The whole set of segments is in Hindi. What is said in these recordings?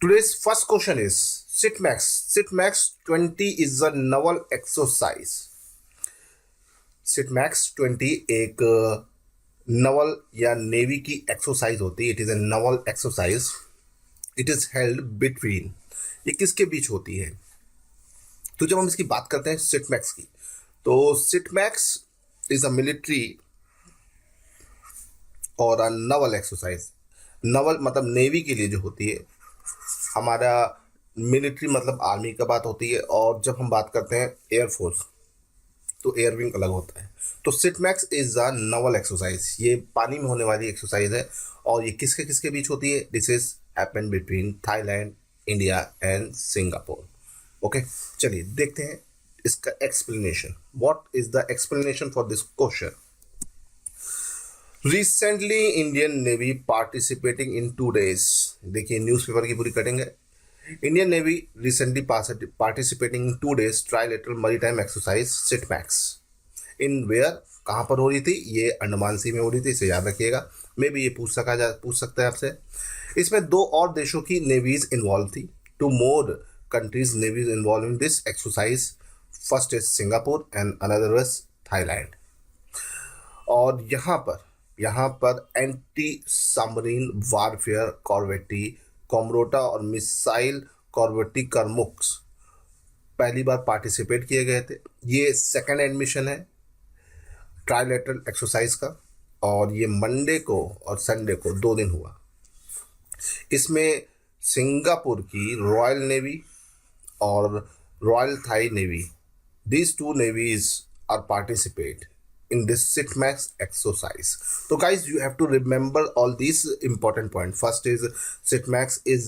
Today's first question is SITMAX. SITMAX 20 is a naval exercise. SITMAX 20 एक नवल या नेवी की एक्सरसाइज होती है. It is a Naval exercise. It is held between. ये किसके बीच होती है? तो जब हम इसकी बात करते हैं सिटमैक्स की, तो सिटमैक्स इज अ मिलिट्री और अ नवल एक्सरसाइज. नवल मतलब नेवी के लिए जो होती है. हमारा मिलिट्री मतलब आर्मी का बात होती है. और जब हम बात करते हैं एयरफोर्स, तो एयरविंग अलग होता है. तो सिटमैक्स इज अ नवल एक्सरसाइज. ये पानी में होने वाली एक्सरसाइज है. और ये किसके किसके बीच होती है? This is happen between Thailand, India and Singapore. Okay, चलिए देखते हैं इसका explanation. What is the explanation for this question? Recently Indian navy participating in 2 days. देखिए न्यूज़पेपर की पूरी कटिंग है. Indian navy recently participating in 2 days trilateral maritime exercise SITMEX. In where, कहाँ पर हो रही थी? ये अंडमान सी में हो रही थी. इसे याद रखिएगा. मे भी ये पूछ सकता है आपसे. इसमें 2 और देशों की नेवीज इन्वॉल्व थी. 2 more countries navies involve in this exercise. First is Singapore and another is Thailand. और यहाँ पर anti submarine warfare corvette Kamorta और मिसाइल कॉर्वेटी करमुक्स पहली बार पार्टिसिपेट किए गए थे. ये सेकंड एडमिशन है ट्राइलेटरल एक्सरसाइज का. और ये मंडे को और संडे को 2 दिन हुआ. इसमें सिंगापुर की रॉयल नेवी और royal Thai navy, these 2 navies are participate in this SITMAX exercise. So guys, you have to remember all these important points. First is SITMAX is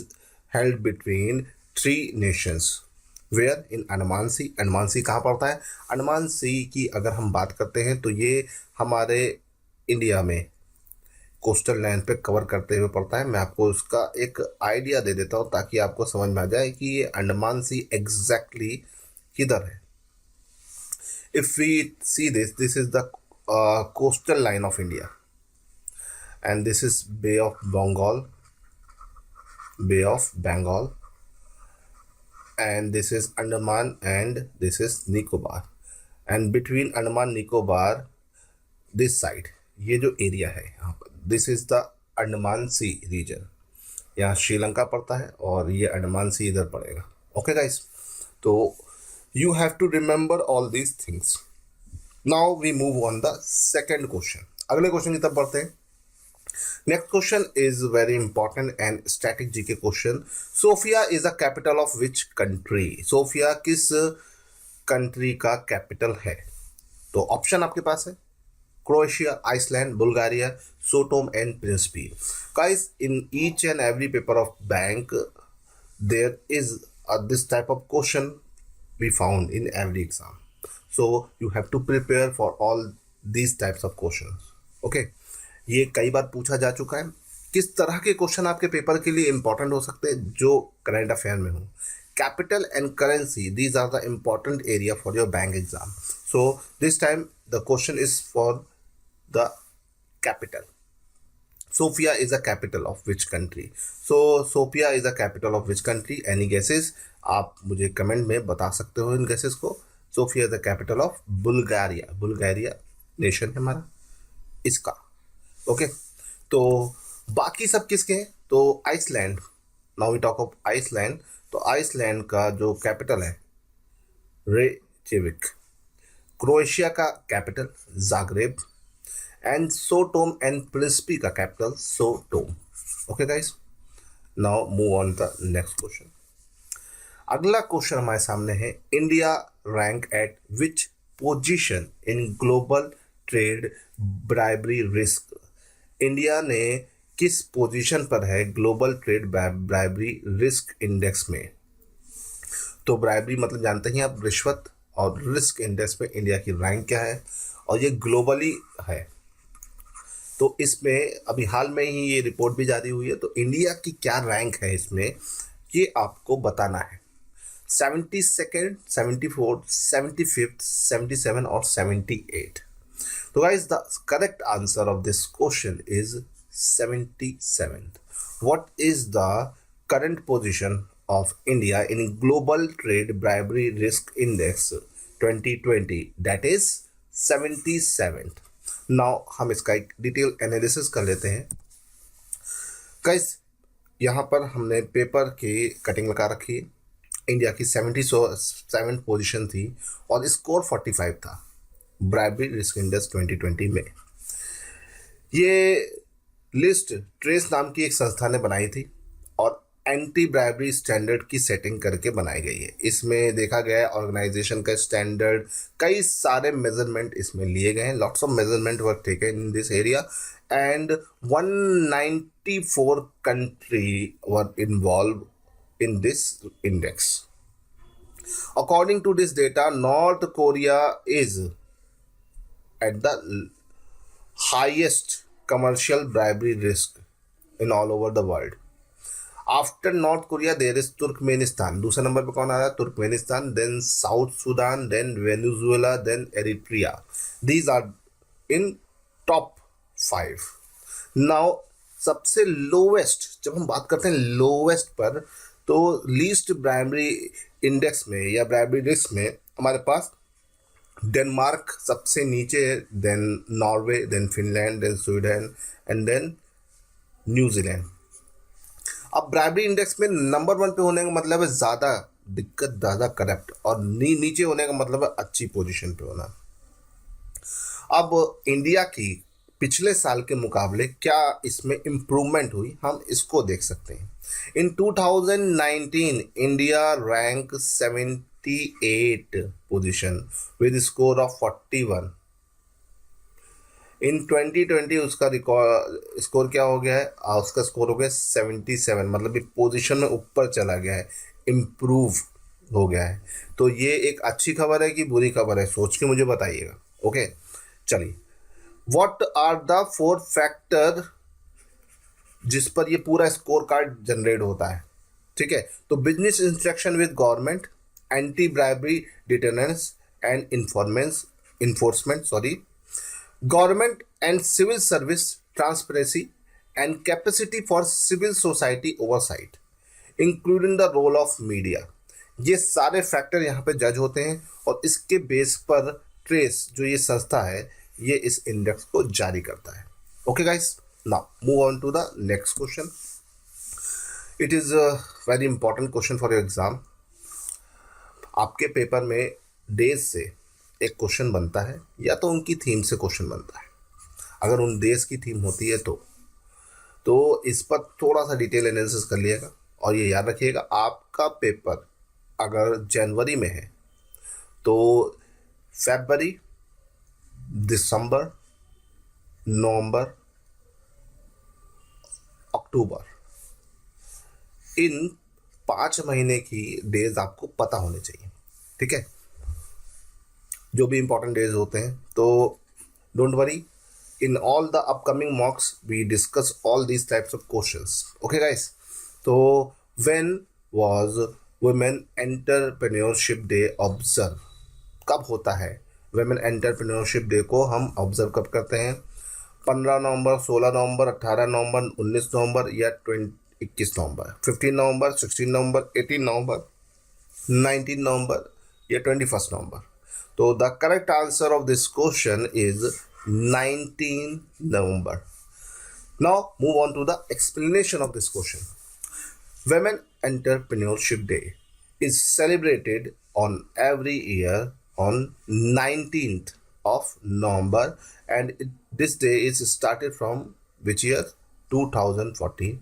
held between 3 nations. Where? In Andaman सी. अंडमान सी कहाँ पड़ता है? अंडमान सी की अगर हम बात करते हैं तो ये हमारे इंडिया में कोस्टल लाइन पे कवर करते हुए पड़ता है. मैं आपको उसका एक आइडिया दे देता हूँ ताकि आपको समझ में आ जाए कि ये अंडमान सी एग्जैक्टली किधर है. If we see this, this is the coastal line of India, and this is Bay of Bengal, and this is Andaman, and this is Nicobar, and between Andaman Nicobar, this side, ये जो एरिया है यहाँ पर, this is the Andaman sea region. यहाँ श्रीलंका पड़ता है और ये अंडमान सी इधर पड़ेगा. ओके गाइस, तो you have to remember all these things. Now we move on the second question. अगले क्वेश्चन की तरफ बढ़ते हैं. Next question is very important and static GK question. Sofia is the capital of which country? Sofia किस कंट्री का कैपिटल है? तो ऑप्शन आपके पास है Croatia, Iceland, Bulgaria, Sao Tome and Principe. Guys, in each and every paper of bank, there is this type of question we found in every exam. So you have to prepare for all these types of questions. Okay, ये कई बार पूछा जा चुका है. किस तरह के क्वेश्चन आपके पेपर के लिए इंपॉर्टेंट हो सकते हैं? जो करंट अफेयर में हो. Capital and currency, these are the important area for your bank exam. So this time the question is for the capital. Sofia is a capital of which country? So Sofia is a capital of which country? Any guesses? आप मुझे कमेंट में बता सकते हो इन गेसेस को. Sofia is the capital of Bulgaria. Bulgaria nation है हमारा इसका. ओके, तो बाकी सब किसके हैं? तो Iceland. Now we talk of Iceland. तो आइसलैंड का जो कैपिटल है रेचेविक. क्रोएशिया का capital Zagreb. And Sao Tome and Principe का capital Sao Tome. Okay guys, now move on the next question. अगला क्वेश्चन हमारे सामने है. India rank at which position in global trade bribery risk? India ने किस पोजीशन पर है global trade bribery risk index में? तो ब्राइबरी मतलब जानते हैं आप, रिश्वत. और रिस्क इंडेक्स में इंडिया की रैंक क्या है? और ये ग्लोबली है. तो इसमें अभी हाल में ही ये रिपोर्ट भी जारी हुई है. तो इंडिया की क्या रैंक है इसमें, ये आपको बताना है. 72nd, 74th, 75th, 77 और 78. तो guys, the correct answer of this question is 77th. What is the current position of India in global trade bribery risk index 2020, that is 77th. Now हम इसका एक डिटेल एनालिसिस कर लेते हैं। गाइस, यहाँ पर हमने पेपर की कटिंग लगा रखी है। इंडिया की 77 पोजीशन थी और स्कोर 45 था ब्राइबरी रिस्क इंडेक्स 2020 में। ये लिस्ट ट्रेस नाम की एक संस्था ने बनाई थी और एंटी ब्राइबरी स्टैंडर्ड की सेटिंग करके बनाई गई है। इसमें देखा गया है ऑर्गेनाइजेशन का स्टैंडर्ड, कई सारे मेजरमेंट इसमें लिए गए हैं। Lots of measurement work taken in this area and 194 country were involve in this index. According to this data, North Korea is at the highest commercial bribery risk in all over the world. After North Korea, there is Turkmenistan. दूसरे नंबर पे कौन आ रहा है? Turkmenistan, then South Sudan, then Venezuela, then Eritrea. These are in top 5. Now सबसे लोवेस्ट, जब हम बात करते हैं लोवेस्ट पर, तो लीस्ट ब्राइबरी इंडेक्स में या ब्राइबरी रिस्क में हमारे पास डेनमार्क सबसे नीचे है, then Norway, then Finland, then Sweden and then New Zealand. अब ब्राइबरी इंडेक्स में नंबर 1 पे होने का मतलब है ज़्यादा दिक्कत, ज़्यादा करप्ट, और नीचे होने का मतलब है अच्छी पोजीशन पे होना। अब इंडिया की पिछले साल के मुकाबले क्या इसमें इम्प्रूवमेंट हुई, हम इसको देख सकते हैं। इन 2019 India rank 78 position with score of 41। इन 2020 उसका रिकॉर्ड स्कोर क्या हो गया है? उसका स्कोर हो गया 77, मतलब ये पोजीशन में ऊपर चला गया है, इम्प्रूव हो गया है। तो ये एक अच्छी खबर है कि बुरी खबर है, सोच के मुझे बताइएगा। ओके, चलिए, व्हाट आर द 4 फैक्टर जिस पर ये पूरा स्कोर कार्ड जनरेट होता है? ठीक है, तो business instruction with government, anti bribery deterrence and enforcement, government and civil service transparency and capacity for civil society oversight, including the role of media. ये सारे फैक्टर यहाँ पे जज होते हैं और इसके बेस पर ट्रेस जो ये संस्था है ये इस इंडेक्स को जारी करता है। Okay guys, now move on to the next question. It is a very important question for your exam. आपके पेपर में डेज से एक क्वेश्चन बनता है या तो उनकी थीम से क्वेश्चन बनता है। अगर उन डेज की थीम होती है तो इस पर थोड़ा सा डिटेल एनालिसिस कर लिएगा और ये याद रखिएगा, आपका पेपर अगर जनवरी में है तो फरवरी, दिसंबर, नवंबर, अक्टूबर, इन 5 महीने की डेज आपको पता होने चाहिए। ठीक है, जो भी इंपॉर्टेंट डेज होते हैं। तो don't worry, in all the upcoming mocks we discuss all these types of questions. Okay guys, तो when was women entrepreneurship day observe? कब होता है वुमेन एंटरप्रेन्योरशिप डे को हम ऑब्जर्व कब करते हैं? 15 नवंबर, 16 नवंबर, 18 नवंबर, 19 नवंबर या 21 नवंबर, 15 नवंबर, 16 नवंबर, 18 नवंबर, 19 नवंबर या 21 नवंबर? तो the correct answer of this question is 19 November. Now move on to the explanation of this question. Women Entrepreneurship Day is celebrated on every year on 19th of November, and this day is started from which year? 2014.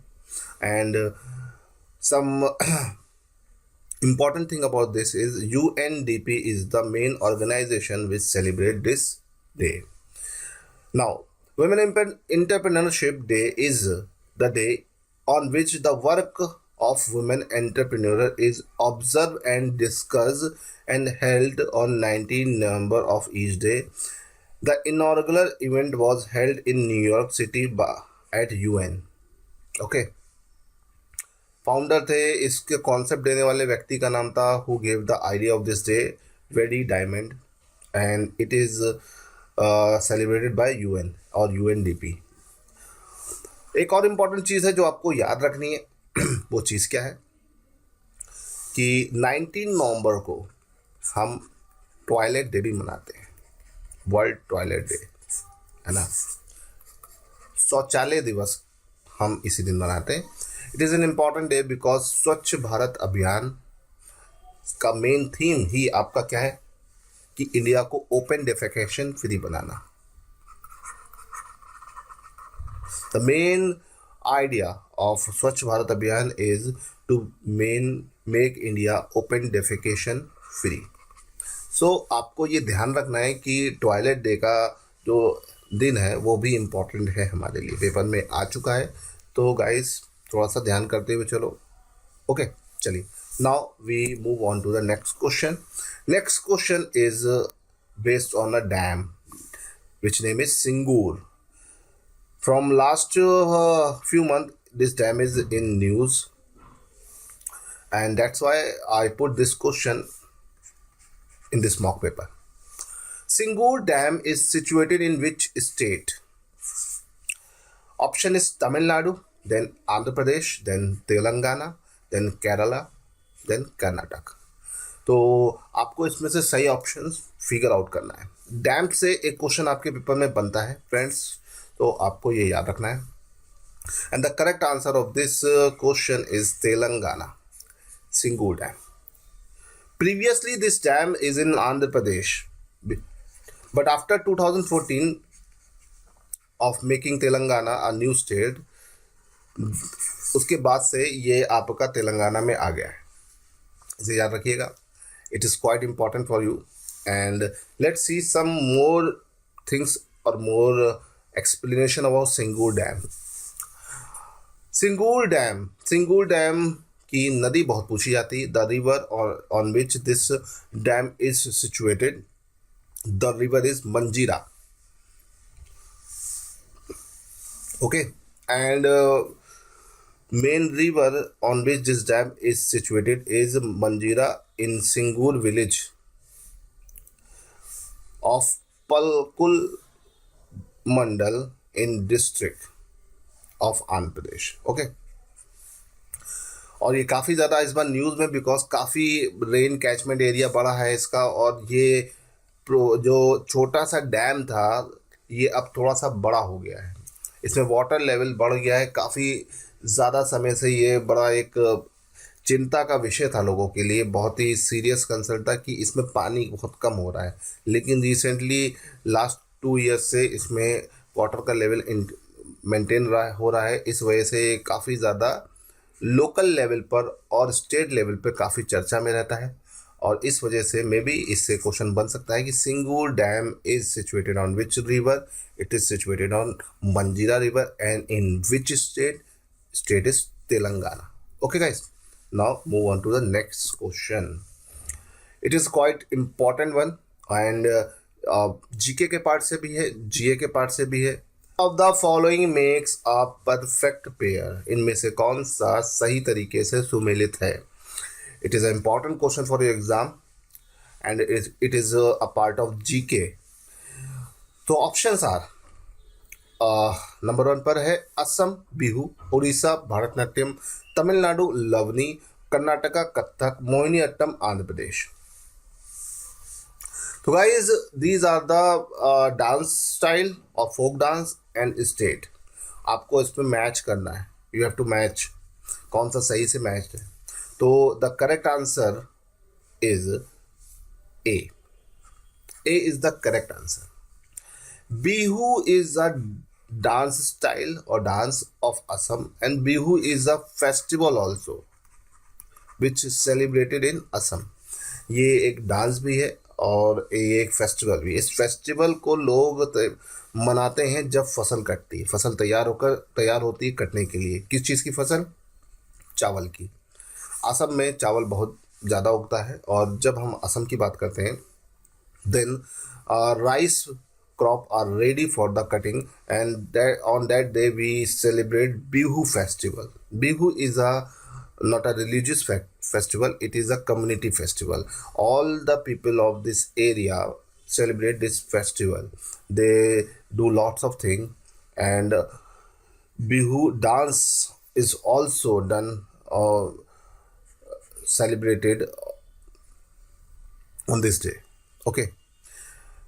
And some important thing about this is UNDP is the main organization which celebrate this day. Now, Women Entrepreneurship Day is the day on which the work of women entrepreneurs is observed and discussed and held on 19 November of each day. The inaugural event was held in New York City at UN. Okay. Founder थे, इसके कॉन्सेप्ट देने वाले व्यक्ति का नाम था who gave the idea of this day, Wendy Diamond, and it is celebrated by UN और यूएनडीपी। एक और इम्पॉर्टेंट चीज़ है जो आपको याद रखनी है, वो चीज़ क्या है कि 19 नवंबर को हम टॉयलेट डे भी मनाते हैं, वर्ल्ड टॉयलेट डे, है ना। शौचालय दिवस हम इसी दिन मनाते हैं। It is an important day because स्वच्छ भारत अभियान का मेन थीम ही आपका क्या है कि इंडिया को open defecation free banana. The main idea of Swachh Bharat Abhiyan is to make India open defecation free. So आपको ये ध्यान रखना है कि टॉयलेट डे का जो दिन है वो भी इम्पोर्टेंट है हमारे लिए, पेपर में आ चुका है। तो गाइस थोड़ा सा ध्यान करते हुए चलो। ओके चलिए, now we move on to the next question. Next question is based on a dam which name is Singur. From last few months, this dam is in news, and that's why I put this question in this mock paper. Singur Dam is situated in which state? Option is Tamil Nadu, then Andhra Pradesh, then Telangana, then Kerala, then Karnataka. तो आपको इसमें से सही ऑप्शंस फिगर आउट करना है। डैम से एक क्वेश्चन आपके पेपर में बनता है फ्रेंड्स, तो आपको ये याद रखना है। And the correct answer of this question is Telangana, Singur dam. Previously this dam is in Andhra Pradesh, but after 2014 of making Telangana a new state, उसके बाद से ये आपका तेलंगाना में आ गया है। इसे याद रखिएगा, it is quite important for you. And let's see some more things और more explanation about Singur Dam. Singur Dam की नदी बहुत पूछी जाती है। The river on which this dam is situated, the river is Manjira. Okay, and main river on which this dam is situated is Manjira in Singur village of Palkul Mandal in district of Andhra Pradesh. Okay, और ये काफ़ी ज़्यादा इस बार न्यूज़ में बिकॉज काफ़ी रेन कैचमेंट एरिया बड़ा है इसका, और ये जो छोटा सा डैम था ये अब थोड़ा सा बड़ा हो गया है, इसमें वाटर लेवल बढ़ गया है। काफ़ी ज़्यादा समय से ये बड़ा एक चिंता का विषय था लोगों के लिए, बहुत ही सीरियस कंसर्न था कि इसमें पानी बहुत कम हो रहा है। लेकिन रिसेंटली लास्ट 2 ईयर्स से इसमें वाटर का लेवल मेंटेन हो रहा है। इस वजह से काफ़ी ज़्यादा लोकल लेवल पर और स्टेट लेवल पर काफ़ी चर्चा में रहता है, और इस वजह से मे बी इससे क्वेश्चन बन सकता है कि Singur dam is situated on which river? It is situated on Manjira river and in which state is Telangana. Okay guys, now move on to the next question. It is quite important one and GK के पार्ट से भी है, जीए के पार्ट से भी है। Of the following makes a perfect pair, इनमें से कौन सा सही तरीके से सुमेलित है? It is a important question for your exam and it is a part of GK. तो ऑप्शंस आर, नंबर 1 पर है असम बिहू, उड़ीसा भारतनाट्यम, तमिलनाडु लवनी, कर्नाटका कथक, मोहिनी अट्टम आंध्र प्रदेश। तो guys these are the dance style और फोक डांस एंड स्टेट। आपको इसमें मैच करना है, यू हैव टू मैच कौन सा सही से मैच है। तो the correct answer is A is the correct answer. Bihu is a dance style और dance of Assam, and Bihu is a festival also which is celebrated in Assam. ये एक डांस भी है और ये एक फेस्टिवल भी। इस फेस्टिवल को लोग मनाते हैं जब फसल कटती है, फसल तैयार होती है कटने के लिए। किस चीज़ की फसल? चावल की। असम में चावल बहुत ज़्यादा उगता है, और जब हम असम की बात करते हैं then rice crop are ready for the cutting, and on that day we celebrate Bihu festival. Bihu is not a religious festival, it is a community festival. All the people of this area celebrate this festival. They do lots of things, and Bihu dance is also done or celebrated on this day. Okay.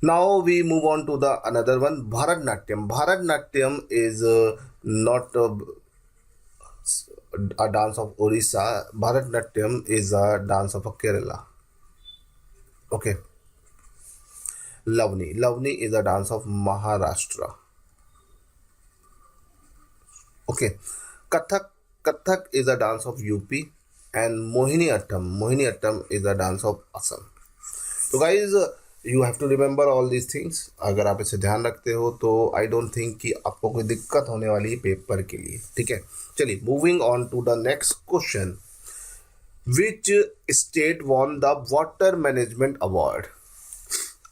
Now we move on to the another one, Bharatnatyam. Bharatnatyam is not a dance of Orissa. Bharatnatyam is a dance of Kerala. Okay. Lavani. Lavani is a dance of Maharashtra. Okay. Kathak. Kathak is a dance of UP. And Mohiniyattam. Mohiniyattam is a dance of Assam. तो guys you have to remember all these things. अगर आप इसे ध्यान रखते हो तो आई डोंट थिंक कि आपको कोई दिक्कत होने वाली है पेपर के लिए. ठीक है, चलिए moving on to the next question. Which state won the water management award?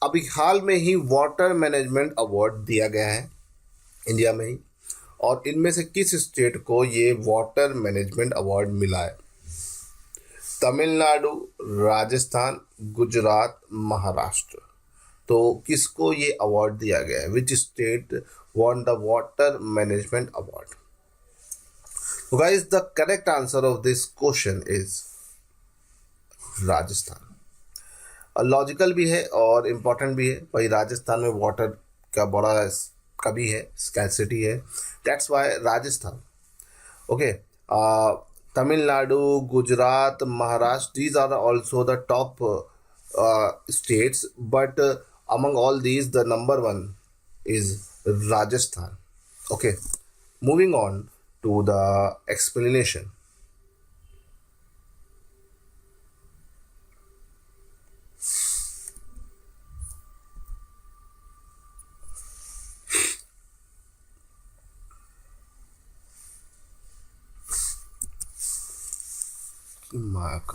अभी हाल में ही वाटर मैनेजमेंट अवार्ड दिया गया है इंडिया में ही, और इनमें से किस स्टेट को ये वाटर मैनेजमेंट अवार्ड मिला है? तमिलनाडु, राजस्थान, गुजरात, महाराष्ट्र. तो किसको ये अवार्ड दिया गया है? विच state won the water management award? Guys the correct answer of this question is Rajasthan. Logical भी है और इम्पोर्टेंट भी है. भाई राजस्थान में वाटर का बड़ा कमी है, स्कैर्सिटी है, that's why Rajasthan. Okay. Tamil Nadu, Gujarat, Maharashtra, these are also the top states, but among all these, the number one is Rajasthan. Okay, moving on to the explanation. Mark.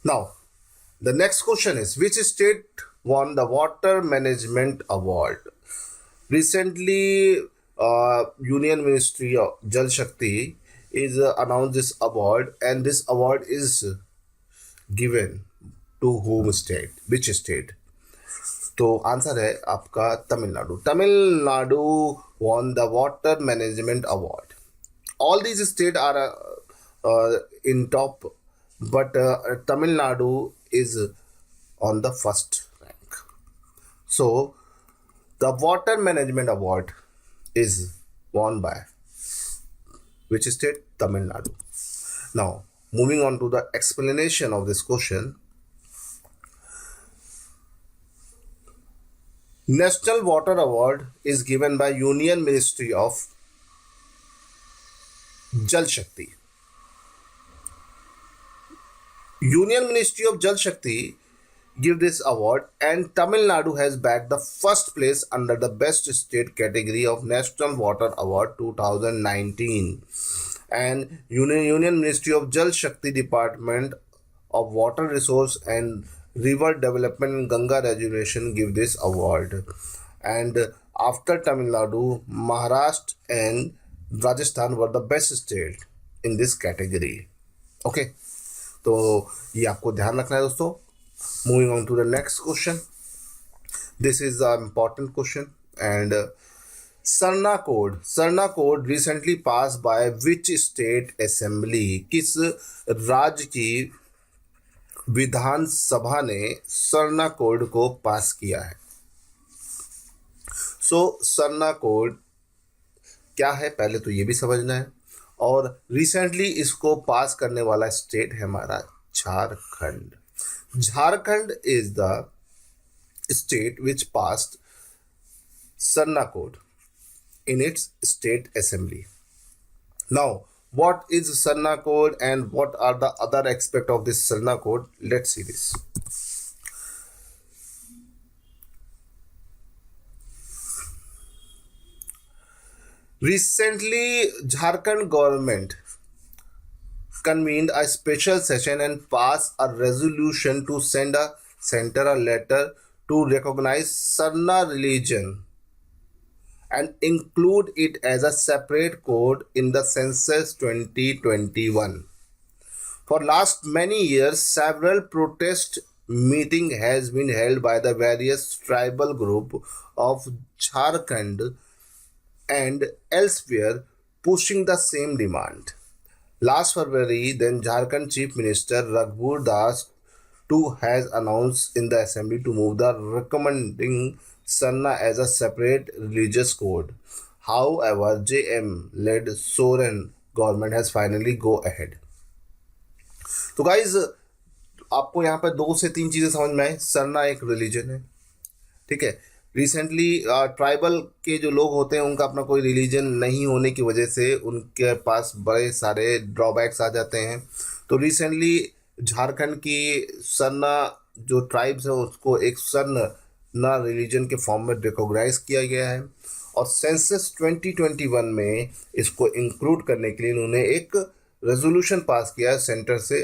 Now, the next question is, which state won the Water Management Award? Recently, Union Ministry of Jal Shakti is announced this award, and this award is given to whom state? Which state? तो आंसर है आपका Tamil Nadu. Tamil Nadu won the Water Management Award. All these states are in top, but Tamil Nadu is on the first rank. So the Water Management Award is won by which state? Tamil Nadu. Now moving on to the explanation of this question. National Water Award is given by Union Ministry of Jal Shakti. Union Ministry of Jal Shakti give this award, and Tamil Nadu has bagged the first place under the Best State category of National Water Award 2019. And Union Ministry of Jal Shakti Department of Water Resource and River Development and Ganga Regulation give this award. And after Tamil Nadu, Maharashtra and Rajasthan were the best state in this category. Okay, तो ये आपको ध्यान रखना है दोस्तों. Moving on to the next question. This is the important question. And Sarna Code. Sarna Code recently passed by which state assembly? किस राज्य की विधान सभा ने सरना कोड को पास किया है? सो सरना कोड क्या है पहले तो ये भी समझना है. और रिसेंटली इसको पास करने वाला स्टेट है हमारा Jharkhand. Jharkhand is the state which passed Sarna code in its state assembly. Now, what is Sarna code and what are the other aspects of this Sarna code? Let's see this. Recently, Jharkhand government convened a special session and passed a resolution to send a letter to recognize Sarna religion and include it as a separate code in the census 2021. For last many years, several protest meeting has been held by the various tribal group of Jharkhand and elsewhere, pushing the same demand. Last February, then Jharkhand Chief Minister Raghubar Das too has announced in the assembly to move the recommending Sarna as a separate religious code. However, JM-led Soren government has finally go ahead. तो गाइज आपको यहाँ पर 2 से 3 चीज़ें समझ में आए. सरना एक रिलीजन है, ठीक है. रिसेंटली ट्राइबल के जो लोग होते हैं उनका अपना कोई रिलीजन नहीं होने की वजह से उनके पास बड़े सारे ड्रॉबैक्स आ जाते हैं. तो रिसेंटली झारखंड की सरना जो ट्राइब्स है उसको एक सरना रिलीजन के फॉर्म में रिकॉग्नाइज किया गया है और सेंसस 2021 में इसको इंक्लूड करने के लिए उन्होंने एक रेजोल्यूशन पास किया, सेंटर से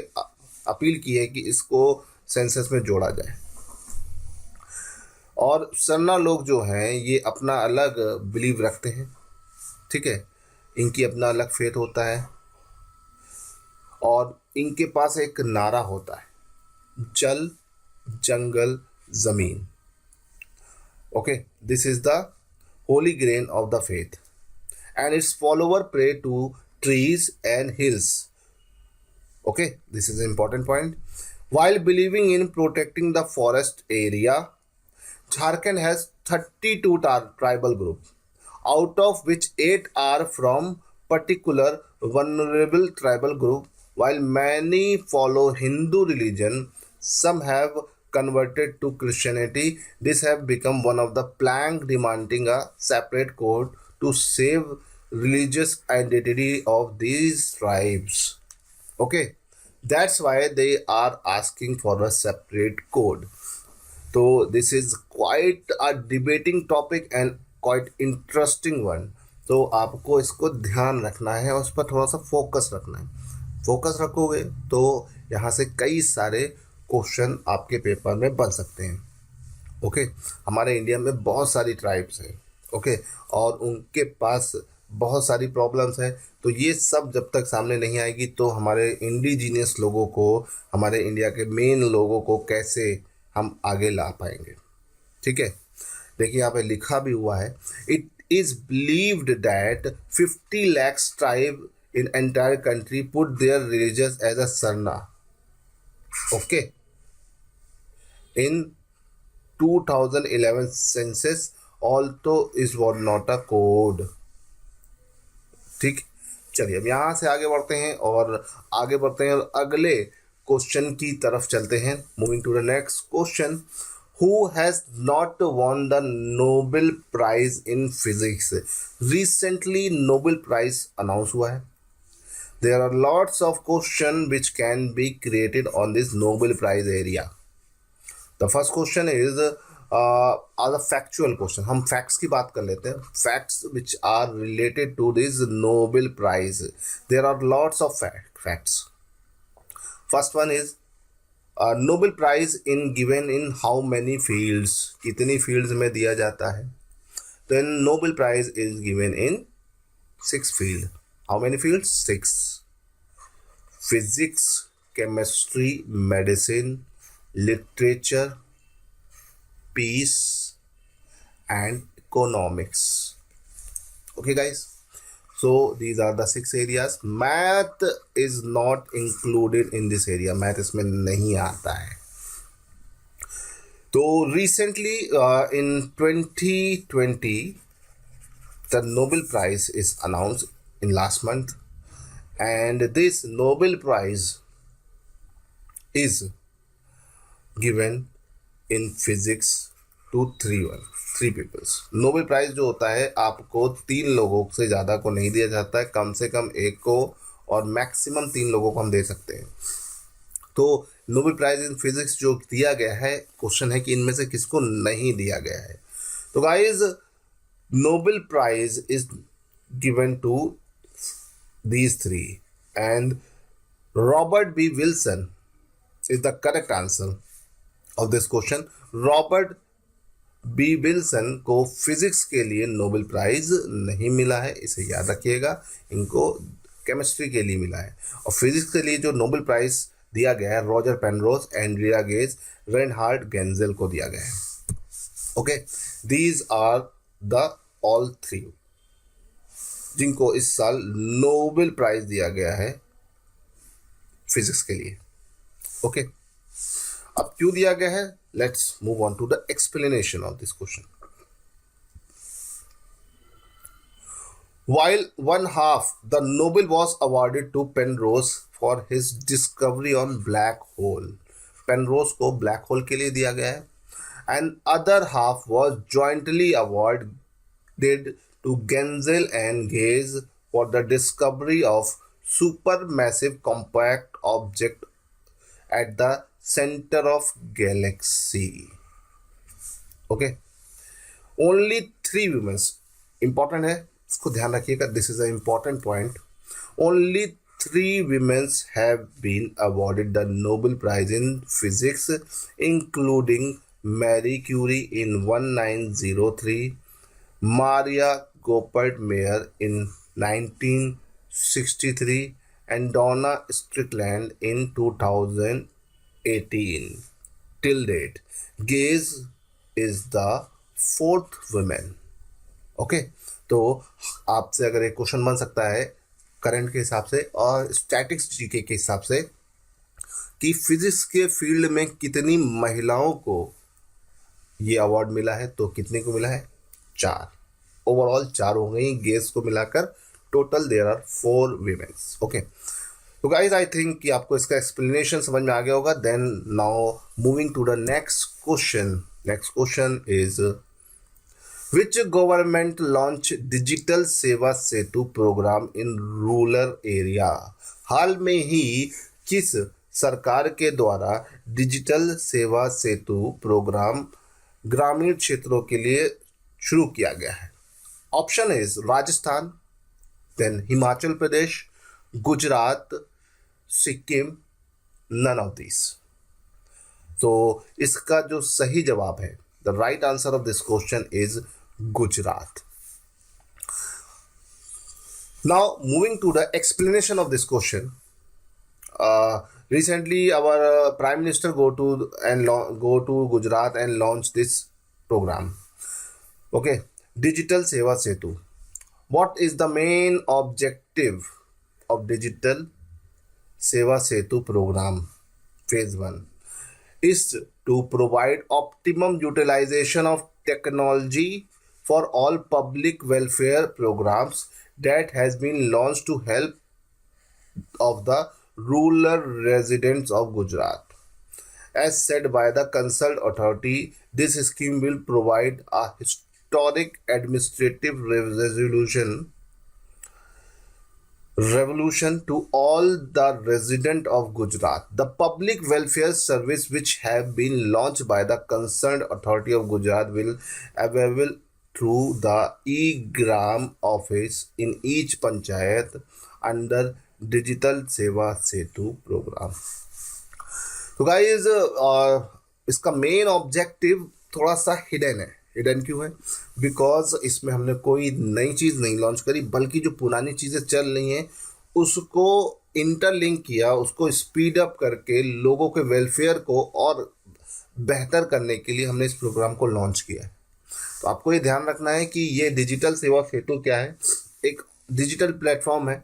अपील की है कि इसको सेंसस में जोड़ा जाए. और सरना लोग जो हैं ये अपना अलग बिलीव रखते हैं, ठीक है. इनकी अपना अलग फेथ होता है और इनके पास एक नारा होता है, जल जंगल जमीन. Okay, this is the Holi grain of the faith and its follower pray to trees and hills. Okay, this is an important point. While believing in protecting the forest area, Jharkhand has 32 tribal groups, out of which 8 are from particular vulnerable tribal group. While many follow Hindu religion, some have converted to Christianity. This have become one of the plank demanding a separate code to save religious identity of these tribes. Okay, that's why they are asking for a separate code. So this is quite a debating topic and quite interesting one. तो आपको इसको ध्यान रखना है और उस पर थोड़ा सा फोकस रखना है. फोकस रखोगे तो यहाँ से कई सारे क्वेश्चन आपके पेपर में बन सकते हैं. ओके, हमारे इंडिया में बहुत सारी ट्राइब्स हैं, ओके, और उनके पास बहुत सारी प्रॉब्लम्स हैं. तो ये सब जब तक सामने नहीं आएगी तो हमारे इंडिजीनियस लोगों को, हमारे इंडिया के मेन लोगों को कैसे हम आगे ला पाएंगे, ठीक है. देखिए यहाँ पे लिखा भी हुआ है, it is believed that 50 lakh tribe in entire country put their religious as a Sarna. Okay, in 2011 census although is was not a code. ठीक, चलिए अब यहाँ से आगे बढ़ते हैं और अगले क्वेश्चन की तरफ चलते हैं. Moving to the next question, who has not won the Nobel prize in physics. Recently Nobel prize announce हुआ है. There are lots of question which can be created on this Nobel prize area. The first question is are the factual question. हम फैक्ट्स की बात कर लेते हैं. Facts which are related to this Nobel prize. There are lots of facts. First one is Nobel prize in given in how many fields. कितनी फील्ड्स में दिया जाता है. Then Nobel prize is given in 6 field. How many fields? 6. Physics, chemistry, medicine, literature, peace and economics. Okay guys, so these are the 6 areas. Math is not included in this area. Math इसमें नहीं आता है. तो recently in 2020 the Nobel Prize is announced in last month, and this Nobel Prize is given in physics to 3 peoples. Nobel prize जो होता है आपको 3 लोगों से ज़्यादा को नहीं दिया जाता है, कम से कम 1 को और मैक्सिमम 3 लोगों को हम दे सकते हैं. तो नोबेल प्राइज इन फिजिक्स जो दिया गया है, क्वेश्चन है कि इनमें से किसको नहीं दिया गया है. तो guys Nobel prize is given to these 3 and Robert B. Wilson is the correct answer of this question. Robert B Wilson को फिजिक्स के लिए नोबेल प्राइज नहीं मिला है, इसे याद रखिएगा, इनको केमिस्ट्री के लिए मिला है। और फिजिक्स के लिए जो नोबेल प्राइज दिया गया है Roger Penrose, Andrea Ghez, Reinhard Genzel को दिया गया है। Okay, these are the all three जिनको इस साल नोबेल प्राइज दिया गया है फिजिक्स के लिए। ओके, अब क्यों दिया गया है, let's move on to the explanation of this question. While one half the Nobel was awarded to Penrose for his discovery on black hole, Penrose को black hole के लिए दिया गया है, and other half was jointly awarded to Genzel and Gaze for the discovery of supermassive compact object at the center of galaxy. Okay, only three women, important है, इसको ध्यान रखिएगा, this is a important point. Only 3 women have been awarded the Nobel Prize in Physics, including Marie Curie in 1903, Maria Goeppert-Mayer in 1963, and Donna Strickland in 2018. Till date, Gaze is the 4th woman. Okay, तो आपसे अगर एक क्वेश्चन बन सकता है करंट के हिसाब से और स्टैटिक्स जीके के हिसाब से कि फिजिक्स के फील्ड में कितनी महिलाओं को ये अवार्ड मिला है, तो कितने को मिला है, 4, ओवरऑल 4 हो गई, गेस को मिलाकर total there are 4 womens. Okay, तो गाइज आई थिंक कि आपको इसका एक्सप्लेनेशन समझ में आ गया होगा। Then now moving to the next question. Next question is Which government launched Digital Seva Setu program in rural area? हाल में ही किस सरकार के द्वारा डिजिटल सेवा सेतु प्रोग्राम ग्रामीण क्षेत्रों के लिए शुरू किया गया है? Option is Rajasthan, then Himachal Pradesh, Gujarat, Sikkim, none of this. तो इसका जो सही जवाब है, the right answer of this question is Gujarat. Now moving to the explanation of this question. Recently our Prime Minister go to Gujarat and launch this program. Okay, Digital Seva Setu. What is the main objective of Digital Seva Setu program? Phase 1 is to provide optimum utilization of technology for all public welfare programs that has been launched to help of the rural residents of Gujarat. As said by the Consult Authority, this scheme will provide a historic administrative revolution to all the residents of Gujarat. The public welfare service which have been launched by the concerned authority of Gujarat will available through the e-gram office in each panchayat under Digital Seva Setu program. तो गाइज इसका मेन ऑब्जेक्टिव थोड़ा सा हिडन है। हिडन क्यों है? बिकॉज इसमें हमने कोई नई चीज़ नहीं लॉन्च करी, बल्कि जो पुरानी चीज़ें चल रही हैं उसको इंटरलिंक किया, उसको स्पीड अप करके लोगों के वेलफेयर को और बेहतर करने के लिए हमने इस प्रोग्राम को लॉन्च किया है। तो आपको ये ध्यान रखना है कि ये डिजिटल सेवा सेतु क्या है, एक डिजिटल प्लेटफॉर्म है,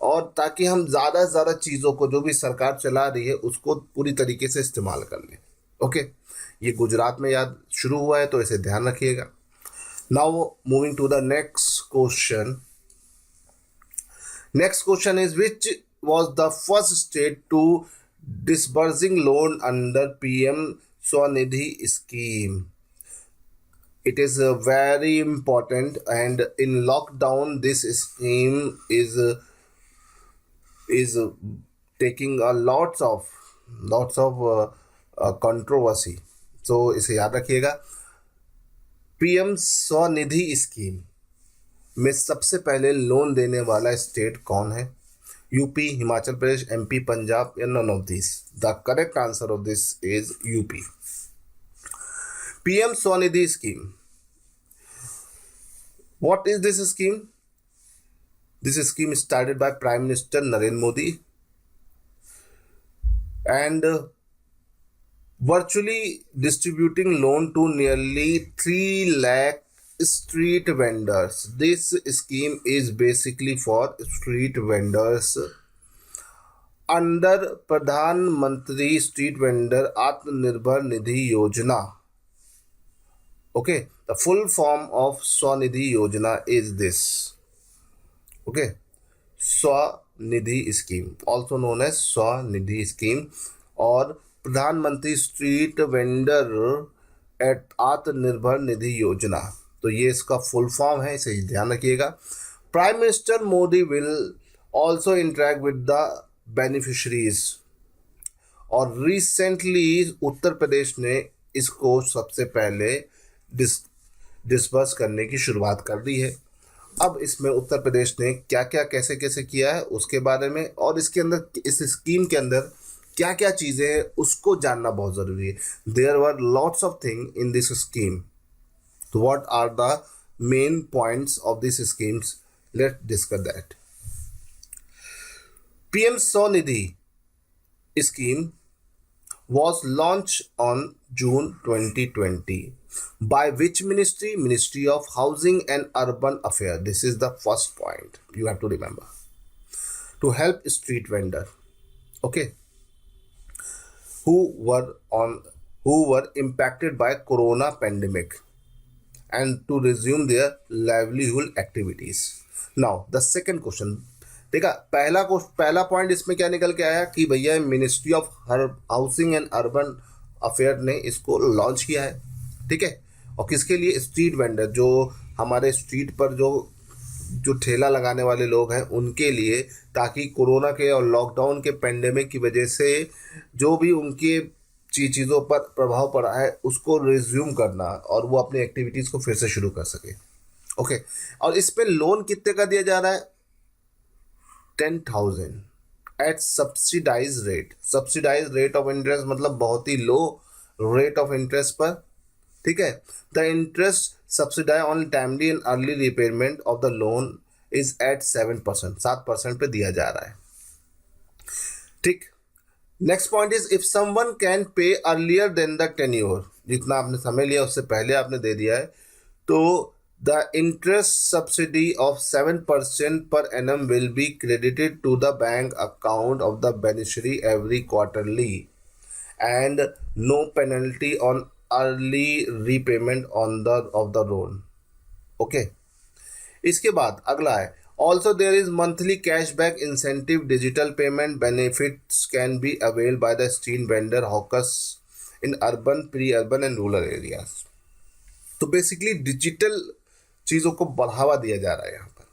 और ताकि हम ज़्यादा से ज़्यादा चीज़ों को जो भी सरकार चला रही है उसको पूरी तरीके से इस्तेमाल कर लें। ओके, ये गुजरात में याद शुरू हुआ है, तो इसे ध्यान रखिएगा। Now moving to the next question. Next question is which was the first state to disbursing loan under PM Swanidhi scheme? It is very important, and in lockdown this scheme is taking a lots of controversy. So इसे याद रखिएगा। PM स्वनिधि स्कीम में सबसे पहले लोन देने वाला स्टेट कौन है? यूपी, हिमाचल प्रदेश, MP, पंजाब या none of this? The correct answer of this is UP. PM Swanidhi scheme. What is this scheme? This scheme is started by Prime Minister Narendra Modi and virtually distributing loan to nearly 3 lakh street vendors. This scheme is basically for street vendors under Pradhan Mantri Street Vendor Atmanirbhar Nidhi Yojana. Okay, the full form of Swanidhi Yojana is this. Okay, Swanidhi scheme, also known as Swanidhi scheme और प्रधानमंत्री street vendor at Atmanirbhar Nidhi योजना. तो ये इसका फुल फॉर्म है, इसे ध्यान रखिएगा. Prime minister Modi will also interact with the beneficiaries. और रिसेंटली उत्तर प्रदेश ने इसको सबसे पहले डिस्बर्स करने की शुरुआत कर दी है. अब इसमें उत्तर प्रदेश ने क्या क्या कैसे कैसे किया है उसके बारे में, और इसके अंदर इस स्कीम के अंदर क्या क्या चीज़ें हैं उसको जानना बहुत ज़रूरी है. There were lots of thing in this scheme. तो what are the main points of this schemes? Let discuss that. PM Swanidhi scheme was launched on June 2020 by which ministry? Ministry of Housing and Urban Affairs. This is the first point you have to remember. To help street vendor, okay, who were impacted by corona pandemic and to resume their livelihood activities. Now the second question. देखा, पहला पॉइंट इसमें क्या निकल के आया कि भैया ministry of housing and urban affair ने इसको लॉन्च किया है. ठीक है, और किसके लिए? स्ट्रीट वेंडर, जो हमारे स्ट्रीट पर जो ठेला लगाने वाले लोग हैं उनके लिए, ताकि कोरोना के और लॉकडाउन के पेंडेमिक की वजह से जो भी उनके चीज़ों पर प्रभाव पड़ा है उसको रिज्यूम करना और वो अपनी एक्टिविटीज़ को फिर से शुरू कर सके. ओके, और इस पर लोन कितने का दिया जा रहा है? 10,000 at subsidize rate. Subsidize rate of interest मतलब बहुत ही लो रेट ऑफ इंटरेस्ट पर. ठीक है, the interest subsidize on timely and early repayment of the loan is at 7%. 7% पे दिया जा रहा है. ठीक. Next point is if someone can pay earlier than the tenure. जितना आपने समय लिया उससे पहले आपने दे दिया है, तो the interest subsidy of 7% per annum will be credited to the bank account of the beneficiary every quarterly and no penalty on early repayment of the loan. Okay. इसके बाद अगला है also there is monthly cashback incentive. Digital payment benefits can be availed by the street vendor hawkers in urban, pre-urban and rural areas. तो बेसिकली डिजिटल चीज़ों को बढ़ावा दिया जा रहा है यहाँ पर.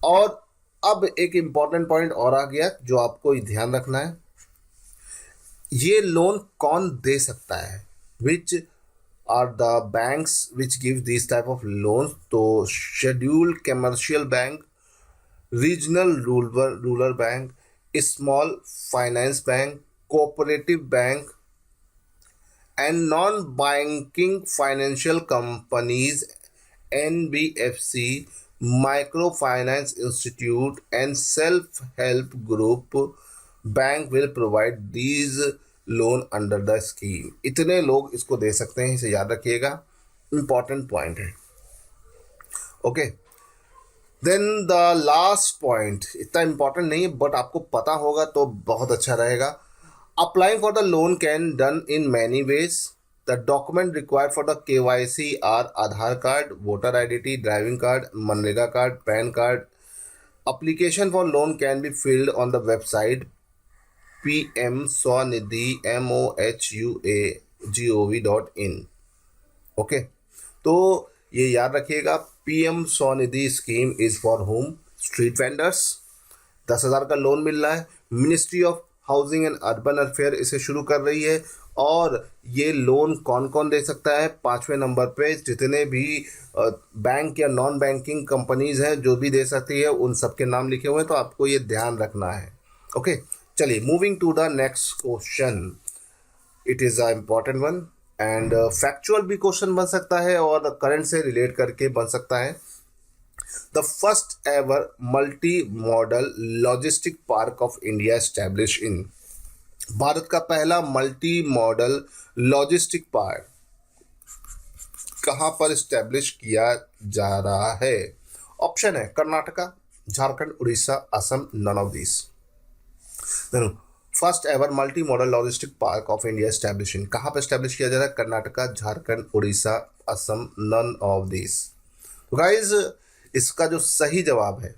और अब एक इम्पॉर्टेंट पॉइंट और आ गया जो आपको ध्यान रखना है. ये लोन कौन दे सकता है? Which are the banks which give this type of loans? तो scheduled commercial bank, regional rural bank, small finance bank, cooperative bank and non banking financial companies, NBFC, microfinance institute and self-help group bank will provide these loan under the scheme. इतने लोग इसको दे सकते हैं, इसे याद रखिएगा, important point है. Okay, then the last point इतना important नहीं है बट आपको पता होगा तो बहुत अच्छा रहेगा. Applying for the loan can done in many ways. The document required for the KYC are Aadhaar card, voter ID, driving card, Manrega card, PAN card. Application for loan can be filled on the website pmswanidhi.mohuagov.in. Okay, तो ये याद रखिएगा, PM Swanidhi scheme is for whom? Street vendors. 10,000 का लोन मिल रहा है. Ministry of housing and urban affair इसे शुरू कर रही है. और ये लोन कौन कौन दे सकता है? 5वें नंबर पे जितने भी बैंक या नॉन बैंकिंग कंपनीज हैं जो भी दे सकती है उन सब के नाम लिखे हुए हैं, तो आपको ये ध्यान रखना है. ओके, चलिए moving to the next question. It is a important one. And factual भी क्वेश्चन बन सकता है और करंट से रिलेट करके बन सकता है। The first ever multi modal logistic park of India establish इन, भारत का पहला मल्टी मॉडल लॉजिस्टिक पार्क कहाँ पर स्टैब्लिश किया जा रहा है? ऑप्शन है Karnataka, Jharkhand, Orissa, Assam, none of this. First ever multi modal logistic park of India establish in, कहाँ पर एस्टैब्लिश किया जा रहा है? Karnataka, Jharkhand, Orissa, Assam, none of this. तो गाइज इसका जो सही जवाब है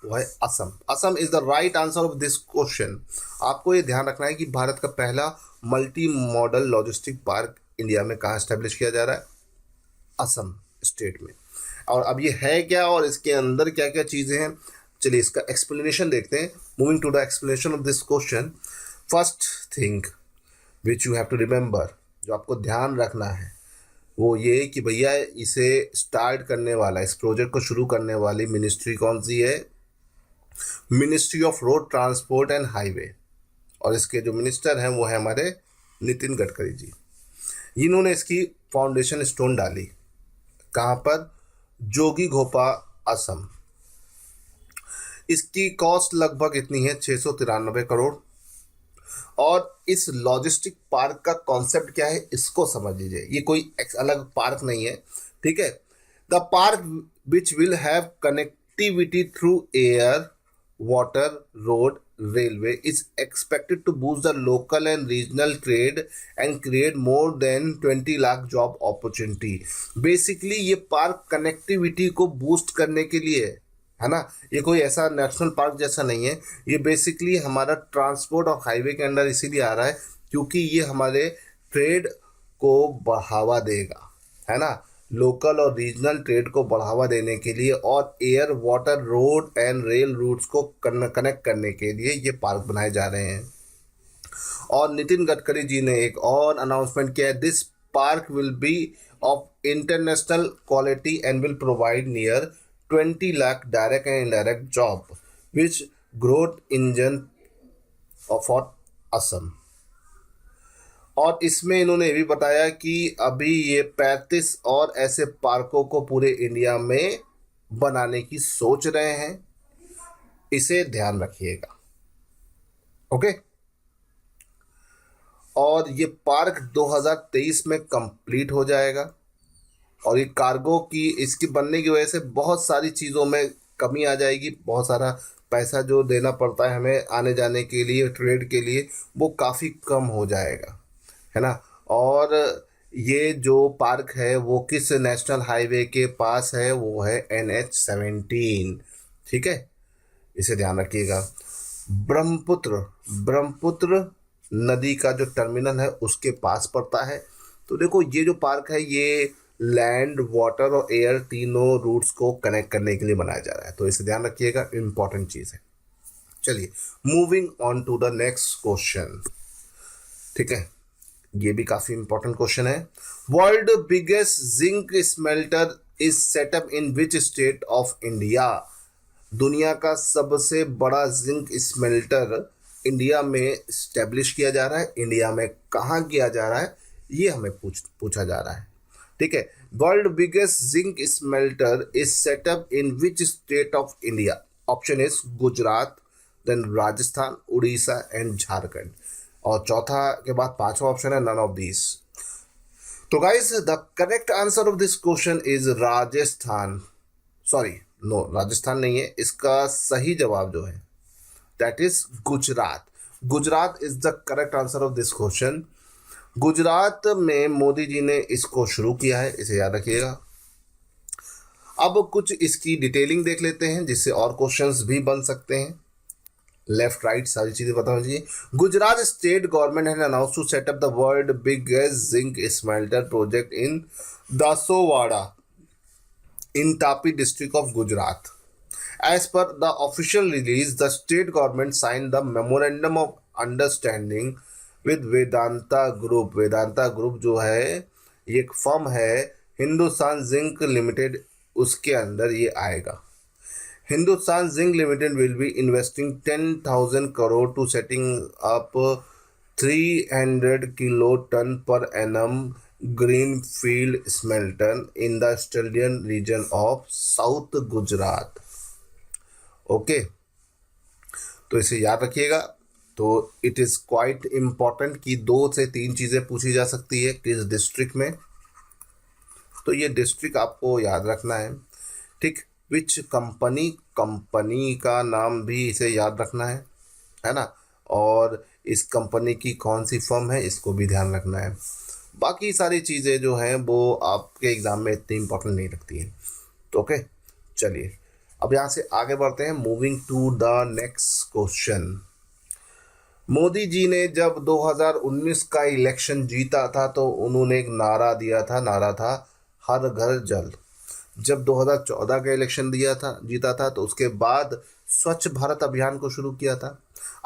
वो है Assam. Assam is the right answer of this question. आपको ये ध्यान रखना है कि भारत का पहला multi modal logistic park India में कहाँ एस्टेब्लिश किया जा रहा है? असम स्टेट में। और अब ये है क्या और इसके अंदर क्या क्या चीज़ें हैं, चलिए इसका एक्सप्लेनेशन देखते हैं। Moving to the explanation of this question, first thing which you have to remember, जो आपको ध्यान रखना है वो ये कि भैया इसे स्टार्ट करने वाला, इस प्रोजेक्ट को शुरू करने वाली मिनिस्ट्री कौन सी है? Ministry of road transport and highway. और इसके जो मिनिस्टर हैं वो है हमारे नितिन गडकरी जी। इन्होंने इसकी फाउंडेशन स्टोन डाली कहाँ पर? जोगी घोपा, असम। इसकी कॉस्ट लगभग इतनी है 693 करोड़। और इस लॉजिस्टिक पार्क का कॉन्सेप्ट क्या है इसको समझ लीजिए, ये कोई अलग पार्क नहीं है, ठीक है। The park which will have connectivity through air, water, road, railway is expected to boost the local and regional trade and create more than 20 lakh job opportunity। Basically ये पार्क कनेक्टिविटी को बूस्ट करने के लिए है ना, ये कोई ऐसा नेशनल पार्क जैसा नहीं है। ये बेसिकली हमारा ट्रांसपोर्ट और हाईवे के अंडर इसीलिए आ रहा है क्योंकि ये हमारे ट्रेड को बढ़ावा देगा, है ना, लोकल और रीजनल ट्रेड को बढ़ावा देने के लिए और air, water, road and rail routes को कनेक्ट करने के लिए ये पार्क बनाए जा रहे हैं। और नितिन गडकरी जी ने एक और अनाउंसमेंट किया है, this park will be of international quality and will provide near 20 lakh direct and indirect job which growth engine for Assam. और इसमें इन्होंने ये भी बताया कि अभी ये 35 और ऐसे पार्कों को पूरे इंडिया में बनाने की सोच रहे हैं, इसे ध्यान रखिएगा, ओके। और ये पार्क 2023 में कंप्लीट हो जाएगा। और ये कार्गो की इसकी बनने की वजह से बहुत सारी चीज़ों में कमी आ जाएगी, बहुत सारा पैसा जो देना पड़ता है हमें आने जाने के लिए, ट्रेड के लिए, वो काफ़ी कम हो जाएगा, है ना। और ये जो पार्क है वो किस नेशनल हाईवे के पास है? वो है NH-17, ठीक है, इसे ध्यान रखिएगा। ब्रह्मपुत्र नदी का जो टर्मिनल है उसके पास पड़ता है। तो देखो ये जो पार्क है ये लैंड, वाटर और एयर तीनों रूट्स को कनेक्ट करने के लिए बनाया जा रहा है, तो इसे ध्यान रखिएगा, इम्पॉर्टेंट चीज़ है। चलिए moving on to the next question, ठीक है, ये भी काफ़ी इंपॉर्टेंट क्वेश्चन है। World biggest zinc smelter is set up in which state of India? दुनिया का सबसे बड़ा जिंक स्मेल्टर इंडिया में स्टैब्लिश किया जा रहा है। इंडिया में कहाँ किया जा रहा है ये हमें पूछा जा रहा है, ठीक है। World biggest zinc smelter is set up in which state of India? Option is Gujarat, then Rajasthan, Orissa and Jharkhand. और चौथा के बाद पांचवा ऑप्शन है नन ऑफ दिस। तो guys the correct answer of this question is Rajasthan. Sorry, no, Rajasthan नहीं है, इसका सही जवाब जो है that is Gujarat. Gujarat is the correct answer of this question. Gujarat में मोदी जी ने इसको शुरू किया है, इसे याद रखिएगा। अब कुछ इसकी डिटेलिंग देख लेते हैं जिससे और क्वेश्चंस भी बन सकते हैं। लेफ्ट राइट सारी चीजें बता दीजिए। Gujarat state government has announced to set up the world biggest zinc smelter project in Doswada in Tapi district of Gujarat. As per the official release, the state government signed the memorandum of understanding with Vedanta Group। Vedanta group जो है ये एक फर्म है हिंदुस्तान जिंक लिमिटेड, उसके अंदर ये आएगा। Hindustan zinc limited will be investing 10,000 crore to setting up 300 kiloton per annum greenfield smelter in the stallion region of south Gujarat. Okay, तो इसे याद रखिएगा। तो इट इज़ क्वाइट इम्पॉर्टेंट कि 2 से 3 चीज़ें पूछी जा सकती है किस डिस्ट्रिक्ट में, तो ये डिस्ट्रिक्ट आपको याद रखना है। ठीक, विच कंपनी, कंपनी का नाम भी इसे याद रखना है ना, और इस कंपनी की कौन सी फर्म है इसको भी ध्यान रखना है। बाकी सारी चीज़ें जो हैं वो आपके एग्ज़ाम में इतनी इम्पोर्टेंट नहीं रखती हैं। तो ओके, चलिए अब यहाँ से आगे बढ़ते हैं। Moving to the next question. Modi ji ने जब 2019 का इलेक्शन जीता था तो उन्होंने एक नारा दिया था, नारा था हर घर जल। जब 2014 का इलेक्शन जीता था तो उसके बाद स्वच्छ भारत अभियान को शुरू किया था।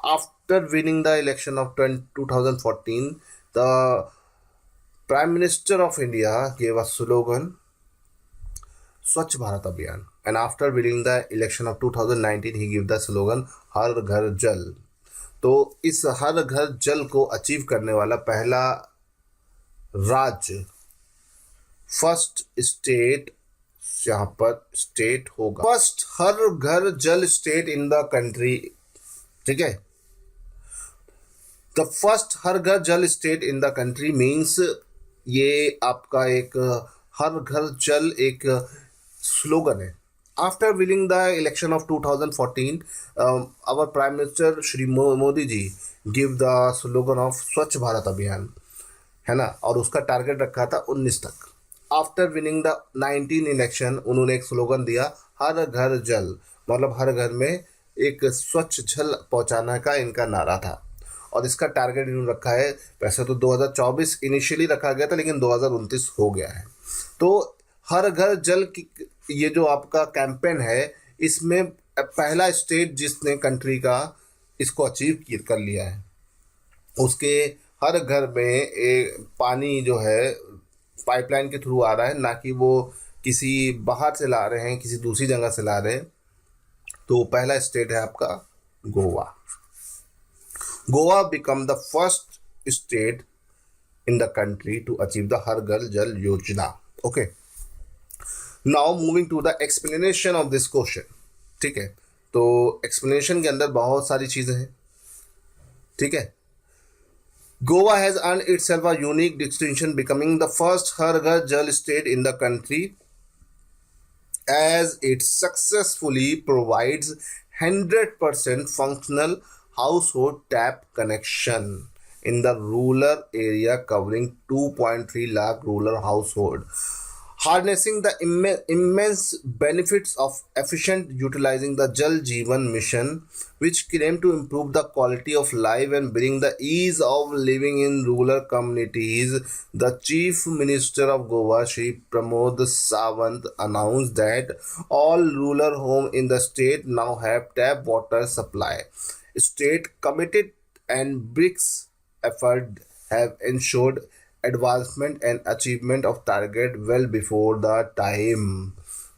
After winning the election of 2014, the prime minister of India gave a slogan Swachh Bharat Abhiyan, and after winning the election of 2019 he give the slogan Har Ghar Jal. तो इस हर घर जल को अचीव करने वाला पहला राज्य, फर्स्ट स्टेट, यहाँ पर स्टेट होगा first Har Ghar Jal state in the country. ठीक है, the first Har Ghar Jal state in the country means ये आपका एक हर घर जल एक स्लोगन है। After winning the election of 2014, our prime minister Shri Modi ji give the slogan of Swachh Bharat अभियान, है ना, और उसका टारगेट रखा था 19 तक। आफ्टर विनिंग द 19 इलेक्शन उन्होंने एक स्लोगन दिया हर घर जल, मतलब हर घर में एक स्वच्छ जल पहुंचाने का इनका नारा था, और इसका टारगेट इन्होंने रखा है। वैसे तो 2024 इनिशियली रखा गया था लेकिन 2029 हो गया है। तो हर घर जल की ये जो आपका कैंपेन है, इसमें पहला स्टेट जिसने कंट्री का इसको अचीव कर लिया है, उसके हर घर में एक पानी जो है पाइपलाइन के थ्रू आ रहा है, ना कि वो किसी बाहर से ला रहे हैं, किसी दूसरी जगह से ला रहे हैं। तो पहला स्टेट है आपका Goa. Goa become the first state in the country to achieve the Har Ghar Jal Yojana. Okay, now moving to the explanation of this question. ठीक है, तो एक्सप्लेनेशन के अंदर बहुत सारी चीज़ें हैं। ठीक है, Goa has earned itself a unique distinction, becoming the first Har Ghar Jal state in the country, as it successfully provides 100% functional household tap connection in the rural area, covering 2.3 lakh rural households. Harnessing the immense benefits of efficient utilizing the Jal Jeevan mission, which claim to improve the quality of life and bring the ease of living in rural communities, the Chief Minister of Goa, Shri Pramod Sawant, announced that all rural homes in the state now have tap water supply. State committed and BRICS effort have ensured advancement and achievement of target well before the time.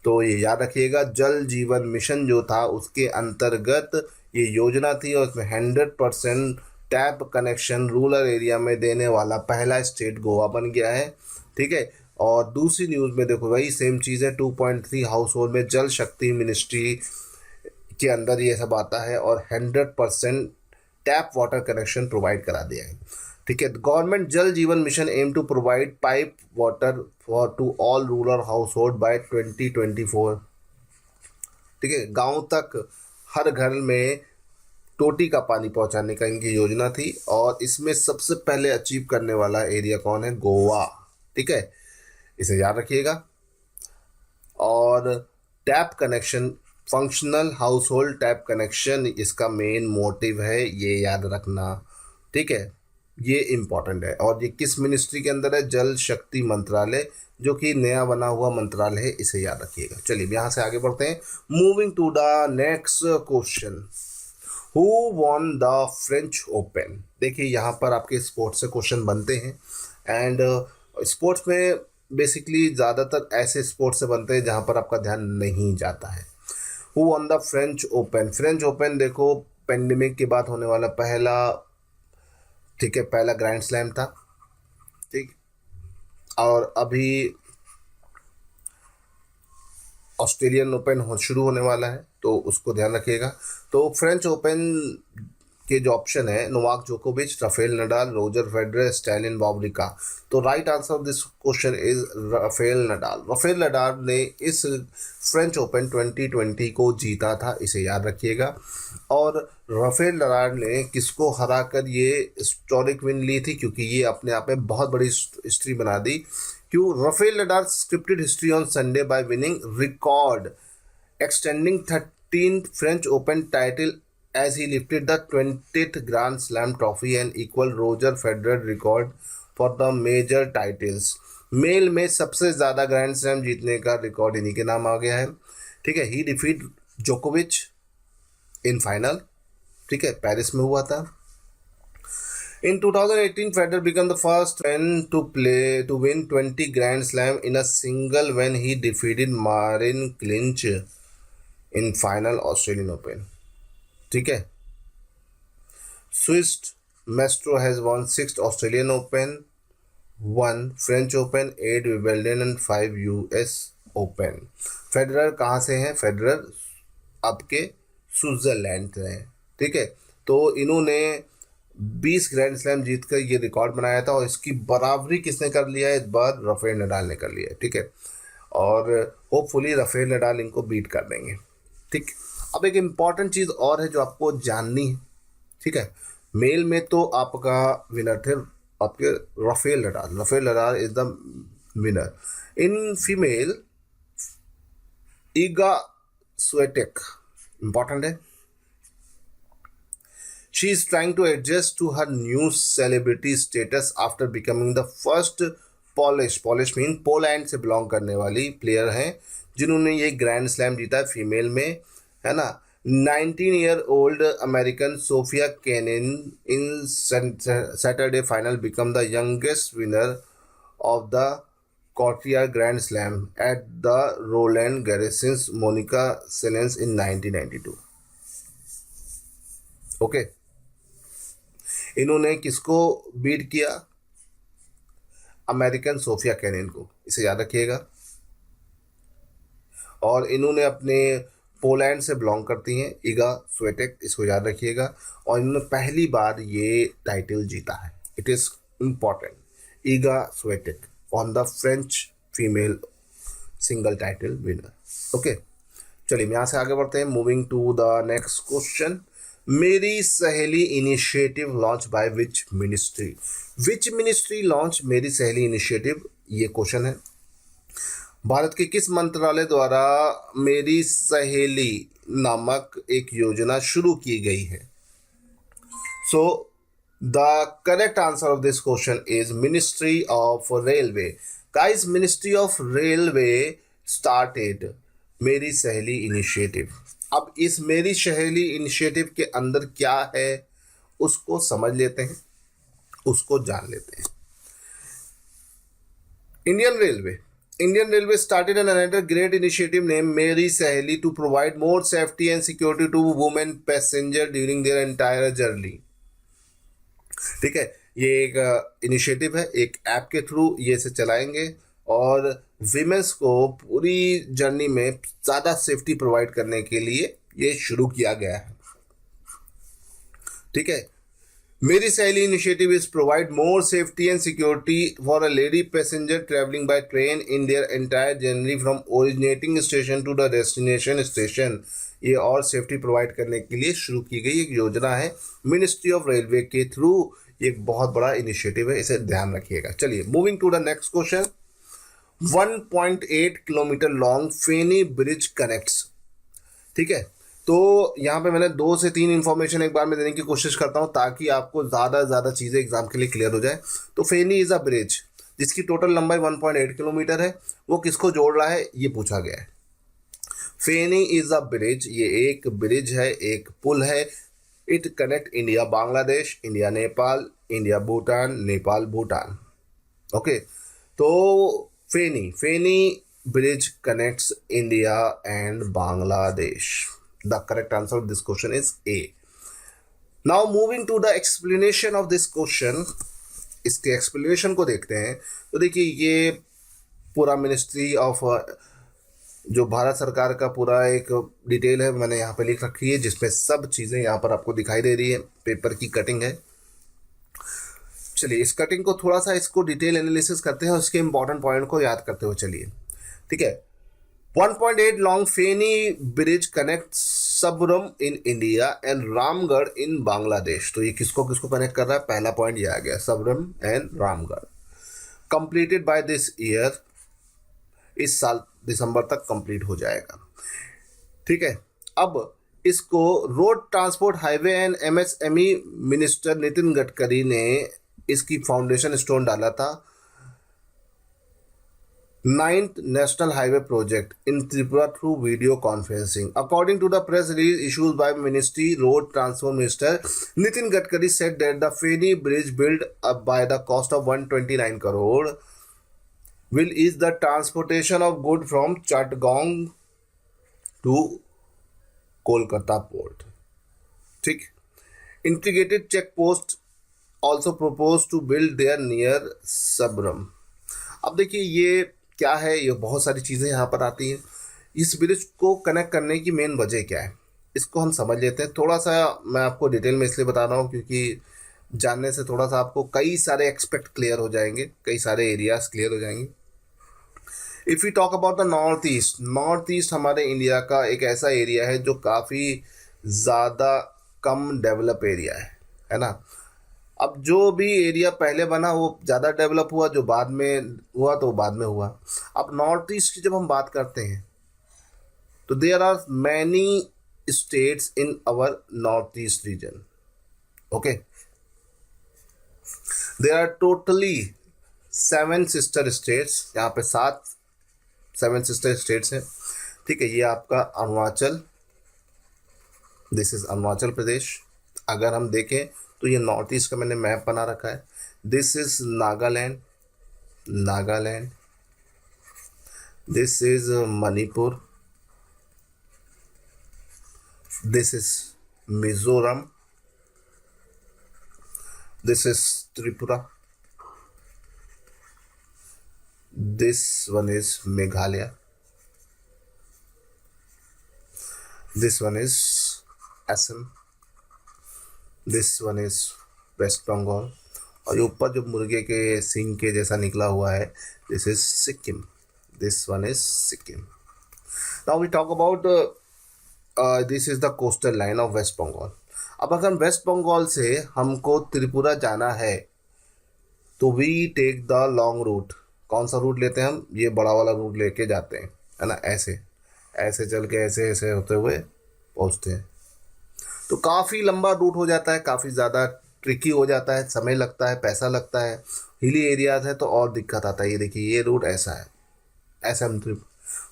तो ये याद रखिएगा, जल जीवन मिशन जो था उसके अंतर्गत ये योजना थी, और उसमें 100% टैप कनेक्शन रूरल एरिया में देने वाला पहला स्टेट गोवा बन गया है। ठीक है, और दूसरी न्यूज़ में देखो भाई सेम चीज़ है, 2.3 हाउस होल्ड में जल शक्ति मिनिस्ट्री के अंदर ये सब आता है, और 100% टैप वाटर कनेक्शन प्रोवाइड करा दिया है। ठीक है, government Jal Jeevan mission aim to provide pipe water for to all rural household by 2024। ठीक है, गांव तक हर घर में टोटी का पानी पहुंचाने का इनकी योजना थी, और इसमें सबसे पहले अचीव करने वाला एरिया कौन है? गोवा। ठीक है, इसे याद रखिएगा। और tap connection, functional house hold tap connection, इसका मेन मोटिव है, ये याद रखना। ठीक है, ये इम्पॉर्टेंट है। और ये किस मिनिस्ट्री के अंदर है? जल शक्ति मंत्रालय, जो कि नया बना हुआ मंत्रालय है, इसे याद रखिएगा। चलिए यहाँ से आगे बढ़ते हैं। Moving to the next question, who won the French Open. देखिए यहाँ पर आपके स्पोर्ट्स से क्वेश्चन बनते हैं, एंड स्पोर्ट्स में बेसिकली ज़्यादातर ऐसे स्पोर्ट्स से बनते हैं जहाँ पर आपका ध्यान नहीं जाता है। Who won the French open. French open देखो पेंडेमिक के बाद होने वाला पहला ठीक है, पहला ग्रैंड स्लैम था। ठीक, और अभी ऑस्ट्रेलियन ओपन शुरू होने वाला है, तो उसको ध्यान रखिएगा। तो फ्रेंच ओपन के जो ऑप्शन है, नोवाक जोकोविच, Rafael Nadal, Roger Federer, Stan Wawrinka. तो right answer of this question is Rafael Nadal. Rafael Nadal ने इस फ्रेंच ओपन 2020 को जीता था, इसे याद रखिएगा। और राफेल नडाल ने किसको हराकर ये हिस्टोरिक विन ली थी, क्योंकि ये अपने आप में बहुत बड़ी हिस्ट्री बना दी। क्यों? Rafael Nadal scripted history on Sunday bye winning record extending 13th French Open title as he lifted the 20th Grand Slam trophy and equal Roger Federer record for the major titles। Male में सबसे ज़्यादा ग्रैंड स्लैम जीतने का रिकॉर्ड इन्हीं के नाम आ गया है। ठीक है, ही डिफीट जोकोविच इन फाइनल। ठीक है, पेरिस में हुआ था। In 2018, Federer became the first man to win 20 Grand Slam in a single when he defeated Marin Cilic in final Australian Open। ठीक है, Swiss Maestro has won 6 Australian Open, 1 French Open, 8 Wimbledon and 5 US Open। Federer कहाँ से हैं? फेडरर आपके स्विट्जरलैंड से हैं। ठीक है, तो इन्होंने 20 ग्रैंड स्लैम जीतकर ये रिकॉर्ड बनाया था, और इसकी बराबरी किसने कर लिया है? इस बार राफेल नडाल ने कर लिया है। ठीक है, और होपफुली राफेल नडाल इनको बीट कर देंगे। ठीक, अब एक इम्पॉर्टेंट चीज़ और है जो आपको जाननी है। ठीक है, मेल में तो आपका विनर थे आपके Rafale Nadal. Rafael Nadal is the winner. In female Eega Swiatek important है। She is trying to adjust to her new celebrity status after becoming the first Polish mean Poland से बिलोंग करने वाली प्लेयर हैं जिन्होंने ये ग्रैंड स्लैम जीता है फीमेल में, है ना। 19-year-old American Sofia Kenin in Saturday final become the youngest winner of the courtier grand slam at the Roland Garros Monica Seles in 1992। Okay, इन्होंने किसको बीट किया? अमेरिकन सोफिया केनिन को, इसे याद रखिएगा। और इन्होंने अपने पोलैंड से बिलोंग करती हैं, ईगा स्वेटेक, इसको याद रखिएगा। और इन्होंने पहली बार ये टाइटल जीता है। It is important, Iga Swiatek on the French female single title winner. Okay, चलिए यहाँ से आगे बढ़ते हैं। Moving to the next question. Meri Saheli initiative launch by which ministry? Which ministry launch Meri Saheli initiative, ये क्वेश्चन है। भारत के किस मंत्रालय द्वारा मेरी सहेली नामक एक योजना शुरू की गई है? So the correct answer of this question is ministry of railway. Guys, ministry of railway started मेरी सहेली इनिशिएटिव। अब इस मेरी सहेली इनिशिएटिव के अंदर क्या है उसको समझ लेते हैं, उसको जान लेते हैं। Indian Railway started another great initiative named Meri Saheli to provide more safety and security to women passenger during their entire journey। ठीक है, ये एक इनिशिएटिव है, एक ऐप के थ्रू ये से चलाएंगे और विमेंस को पूरी जर्नी में ज़्यादा सेफ्टी प्रोवाइड करने के लिए ये शुरू किया गया है। ठीक है, Meri Saheli initiative is provide more safety and security for a lady passenger travelling by train in their entire journey from originating station to the destination station. ये और सेफ्टी प्रोवाइड करने के लिए शुरू की गई एक योजना है मिनिस्ट्री ऑफ रेलवे के थ्रू। एक बहुत बड़ा इनिशिएटिव है, इसे ध्यान रखिएगा। चलिए, moving to the next question. 1.8 kilometre long Feni bridge connects. ठीक है, तो यहाँ पे मैंने 2 से 3 इन्फॉर्मेशन एक बार में देने की कोशिश करता हूँ ताकि आपको ज़्यादा चीज़ें एग्जाम के लिए क्लियर हो जाए। तो फेनी इज़ अ ब्रिज जिसकी टोटल लंबाई 1.8 किलोमीटर है, वो किसको जोड़ रहा है ये पूछा गया है। फेनी इज़ अ ब्रिज, ये एक ब्रिज है, एक पुल है। It connect India Bangladesh, India Nepal, India Bhutan, Nepal Bhutan. Okay, तो फेनी bridge connects India and Bangladesh. The correct answer of this question is A. Now moving to the explanation of this question, इसके एक्सप्लेनेशन को देखते हैं। तो देखिए ये पूरा मिनिस्ट्री ऑफ जो भारत सरकार का पूरा एक डिटेल है मैंने यहाँ पे लिख रखी है, जिसमें सब चीज़ें यहाँ पर आपको दिखाई दे रही है, पेपर की कटिंग है। चलिए इस कटिंग को थोड़ा सा इसको डिटेल एनालिसिस करते हैं और इसके इंपॉर्टेंट पॉइंट को याद करते हुए चलिए, ठीक है। 1.8 long Feni bridge connect Sabroom in India and Ramgarh in Bangladesh. तो ये किसको किसको कनेक्ट कर रहा है, पहला पॉइंट ये आ गया, Sabroom and Ramgarh. Completed by this year, इस साल दिसंबर तक कंप्लीट हो जाएगा, ठीक है। अब इसको road transport highway and MSME minister Nitin Gadkari ने इसकी फाउंडेशन स्टोन डाला था 9th National Highway Project in Tripura through video conferencing. According to the press release issued by Ministry Road Transport Minister, Nitin Gadkari said that the Feni bridge built up by the cost of 129 crore will ease the transportation of goods from Chattagong to Kolkata port. ठीक, integrated check post also proposed to build there near Sabram. अब देखिए ये क्या है, ये बहुत सारी चीज़ें यहाँ पर आती हैं। इस ब्रिज को कनेक्ट करने की मेन वजह क्या है, इसको हम समझ लेते हैं। थोड़ा सा मैं आपको डिटेल में इसलिए बता रहा हूँ क्योंकि जानने से थोड़ा सा आपको कई सारे एक्सपेक्ट क्लियर हो जाएंगे, कई सारे एरियाज क्लियर हो जाएंगे। If you talk about the north east, north east हमारे इंडिया का एक ऐसा एरिया है जो काफ़ी ज़्यादा कम डेवलप एरिया है ना। अब जो भी एरिया पहले बना वो ज़्यादा डेवलप हुआ, जो बाद में हुआ तो बाद में हुआ। अब नॉर्थ ईस्ट की जब हम बात करते हैं तो there are many states in our North East region, okay. There are totally 7 sister states, यहाँ पे 7 सिस्टर स्टेट्स हैं, ठीक है। ये आपका अरुणाचल, दिस इज अरुणाचल प्रदेश। अगर हम देखें तो ये नॉर्थ ईस्ट का मैंने मैप बना रखा है। This is Nagaland, this is Manipur, this is Mizoram, this is Tripura, this one is Meghalaya, this one is Assam, this one is West Bengal, और ये ऊपर जो मुर्गे के सिंग के जैसा निकला हुआ है this is Sikkim, this one is Sikkim. Now we talk about this is the coastal line of West Bengal. अब अगर वेस्ट बंगाल से हमको त्रिपुरा जाना है तो we take the long route. कौन सा रूट लेते हैं हम, ये बड़ा वाला रूट लेके जाते हैं, है ना। ऐसे ऐसे चल के ऐसे ऐसे होते हुए पहुँचते हैं, तो काफ़ी लंबा रूट हो जाता है, काफ़ी ज़्यादा ट्रिकी हो जाता है, समय लगता है, पैसा लगता है। हिली एरियाज है तो और दिक्कत आता है। ये देखिए ये रूट ऐसा है, ऐसा हम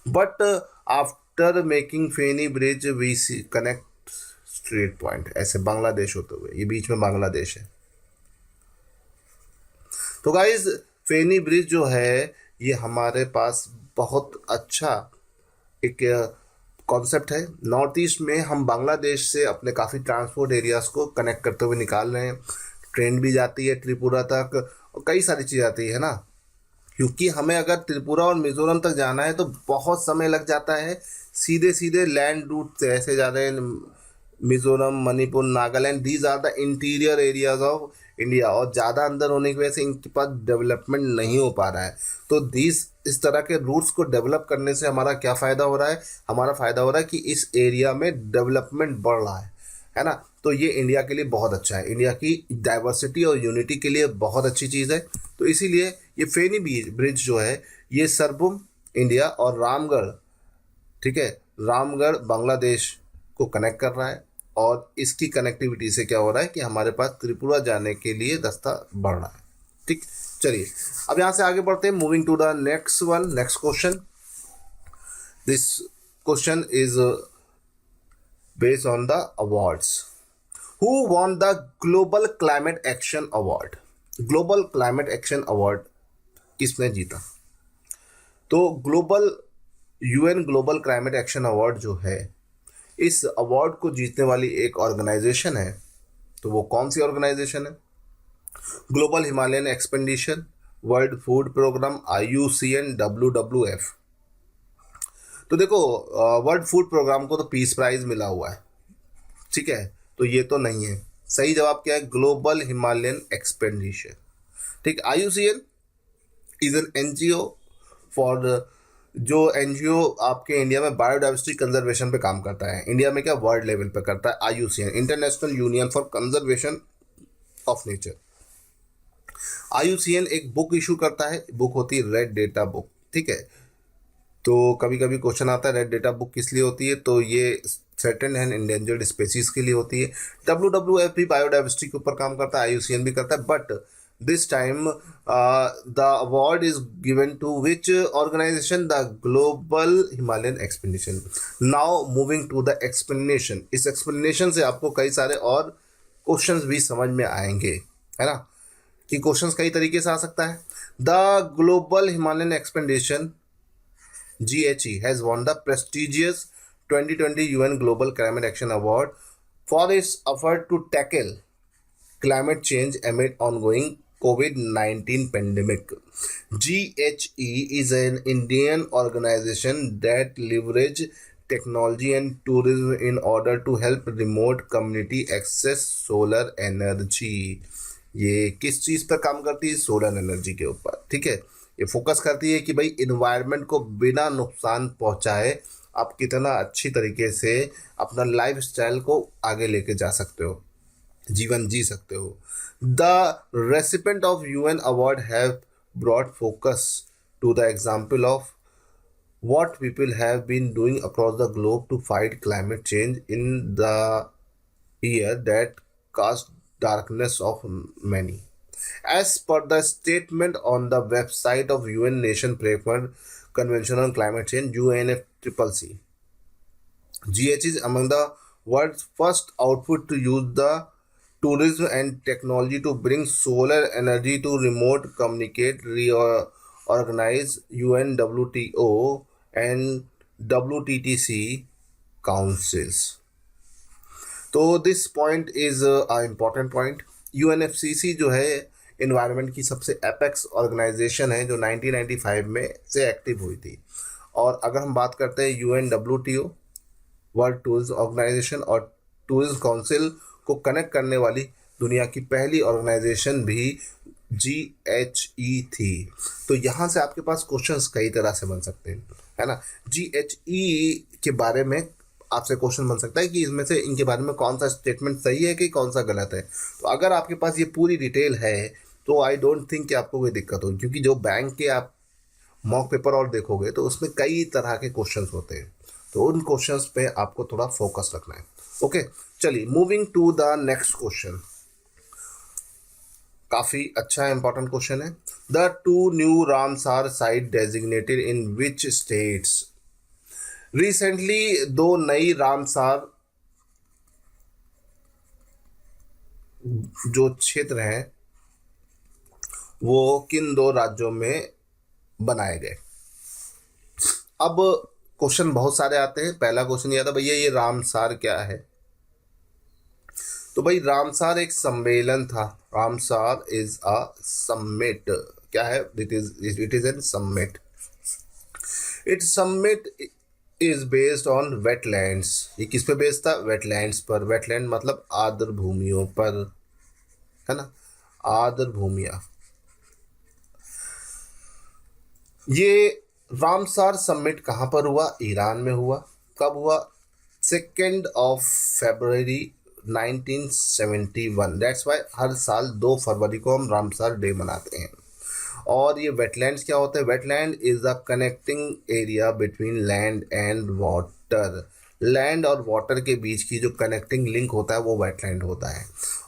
but after making Feni bridge we see connect straight point, ऐसे बांग्लादेश होते हुए, ये बीच में बांग्लादेश है। तो गाइज फेनी ब्रिज जो है ये हमारे पास बहुत अच्छा एक कॉन्सेप्ट है। नॉर्थ ईस्ट में हम बांग्लादेश से अपने काफ़ी ट्रांसपोर्ट एरियाज को कनेक्ट करते हुए निकाल रहे हैं। ट्रेन भी जाती है त्रिपुरा तक और कई सारी चीज़ आती है ना, क्योंकि हमें अगर त्रिपुरा और मिजोरम तक जाना है तो बहुत समय लग जाता है। सीधे सीधे लैंड रूट से ऐसे ज़्यादा Mizoram, Manipur, Nagaland, these are the interior areas of India, और ज़्यादा अंदर होने की वजह से इनके पास डेवलपमेंट नहीं हो पा रहा है। तो इस तरह के रूट्स को डेवलप करने से हमारा क्या फ़ायदा हो रहा है, हमारा फ़ायदा हो रहा है कि इस एरिया में डेवलपमेंट बढ़ रहा है ना। तो ये इंडिया के लिए बहुत अच्छा है, इंडिया की डाइवर्सिटी और यूनिटी के लिए बहुत अच्छी चीज़ है। तो इसीलिए ये फेनी ब्रिज जो है ये सरबुम इंडिया और रामगढ़, ठीक है, रामगढ़ बांग्लादेश को कनेक्ट कर रहा है, और इसकी कनेक्टिविटी से क्या हो रहा है कि हमारे पास त्रिपुरा जाने के लिए रास्ता बढ़ रहा है। ठीक, चलिए अब यहाँ से आगे बढ़ते हैं। Moving to the next question. This question is based on the awards. Who won the global climate action award? Global climate action award किसने जीता? तो UN global climate action award जो है, इस अवार्ड को जीतने वाली एक ऑर्गेनाइजेशन है तो वो कौन सी ऑर्गेनाइजेशन है? Global Himalayan expedition, world food programme, IUCN, WWF। तो देखो, वर्ल्ड फूड प्रोग्राम को तो पीस प्राइज मिला हुआ है, ठीक है, तो ये तो नहीं है। सही जवाब क्या है? Global Himalayan expedition. ठीक, IUCN is an NGO for, जो NGO आपके इंडिया में बायोडाइवर्सिटी कंजर्वेशन पे काम करता है। इंडिया में क्या, वर्ल्ड लेवल पे करता है IUCN, international union for conservation of nature. IUCN एक बुक इशू करता है, बुक होती है रेड डेटा बुक, ठीक है। तो कभी कभी क्वेश्चन आता है रेड डेटा बुक किस लिए होती है, तो ये थ्रेटेंड एंड इंडेंजर्ड स्पेसीज के लिए होती है। WWF भी बायोडाइवर्सिटी के ऊपर काम करता है, IUCN भी करता है, but this time the award is given to which organization? The global Himalayan expedition. Now moving to the explanation. इस एक्सप्लेनेशन से आपको कई सारे और क्वेश्चंस भी समझ में आएंगे, है ना, कि क्वेश्चंस कई तरीके से आ सकता है। The global Himalayan expedition GHE has won the prestigious 2020 UN Global Climate Action Award for its effort to tackle climate change amid ongoing COVID-19 pandemic. GHE is an Indian organization that leverage technology and tourism in order to help remote community access solar energy. ये किस चीज़ पर काम करती है? सोलर एनर्जी के ऊपर, ठीक है। ये फोकस करती है कि भाई इन्वायरमेंट को बिना नुकसान पहुंचाए आप कितना अच्छी तरीके से अपना लाइफस्टाइल को आगे लेके जा सकते हो, जीवन जी सकते हो। The recipient of UN award have brought focus to the example of what people have been doing across the globe to fight climate change in the year that cast darkness of many. As per the statement on the website of UN Nation Framework Convention on Climate Change, UNFCCC, GH is among the world's first outfit to use the tourism and technology to bring solar energy to remote communicate, reorganize UNWTO and WTTC councils. तो this point is a important point. UNFCCC जो है इन्वायरमेंट की सबसे एपेक्स ऑर्गेनाइजेशन है, जो 1995 में से एक्टिव हुई थी। और अगर हम बात करते हैं UNWTO, वर्ल्ड टूरिज्म ऑर्गेनाइजेशन, और टूरिज्म काउंसिल को कनेक्ट करने वाली दुनिया की पहली ऑर्गेनाइजेशन भी GHE थी। तो यहाँ से आपके पास क्वेश्चंस कई तरह से बन सकते हैं, है ना। GHE के बारे में आपसे क्वेश्चन बन सकता है कि इसमें से इनके बारे में कौन सा स्टेटमेंट सही है कि कौन सा गलत है। तो अगर आपके पास ये पूरी डिटेल है तो आई डोंट थिंक कि आपको कोई दिक्कत होगी, क्योंकि जो बैंक के आप मॉक पेपर और देखोगे तो उसमें कई तरह के क्वेश्चंस होते हैं, तो उन क्वेश्चंस पे आपको थोड़ा फोकस रखना है। ओके, चलिए moving to the next question. काफ़ी अच्छा इंपॉर्टेंट क्वेश्चन है। The 2 new Ramsar site designated in which states? Recently 2 नई रामसार जो क्षेत्र हैं वो किन 2 राज्यों में बनाए गए? अब क्वेश्चन बहुत सारे आते हैं। पहला क्वेश्चन यह था, भैया ये रामसार क्या है? तो भाई रामसार एक सम्मेलन था। Ramsar is a summit. क्या है? It is an summit. It summit is based on wetlands. ये किस पे बेस्ड था? वेटलैंड्स पर। वेटलैंड मतलब आर्द्र भूमियों पर, है ना, आर्द्र भूमियां। ये रामसार समिट कहाँ पर हुआ? ईरान में हुआ। कब हुआ? 2 फरवरी 1971। दैट्स वाई हर साल 2 फरवरी को हम रामसार डे मनाते हैं। और ये वेटलैंड्स क्या होते हैं? Wetland is the connecting area between land and water. Land और वाटर के बीच की जो कनेक्टिंग लिंक होता है वो वेटलैंड होता है।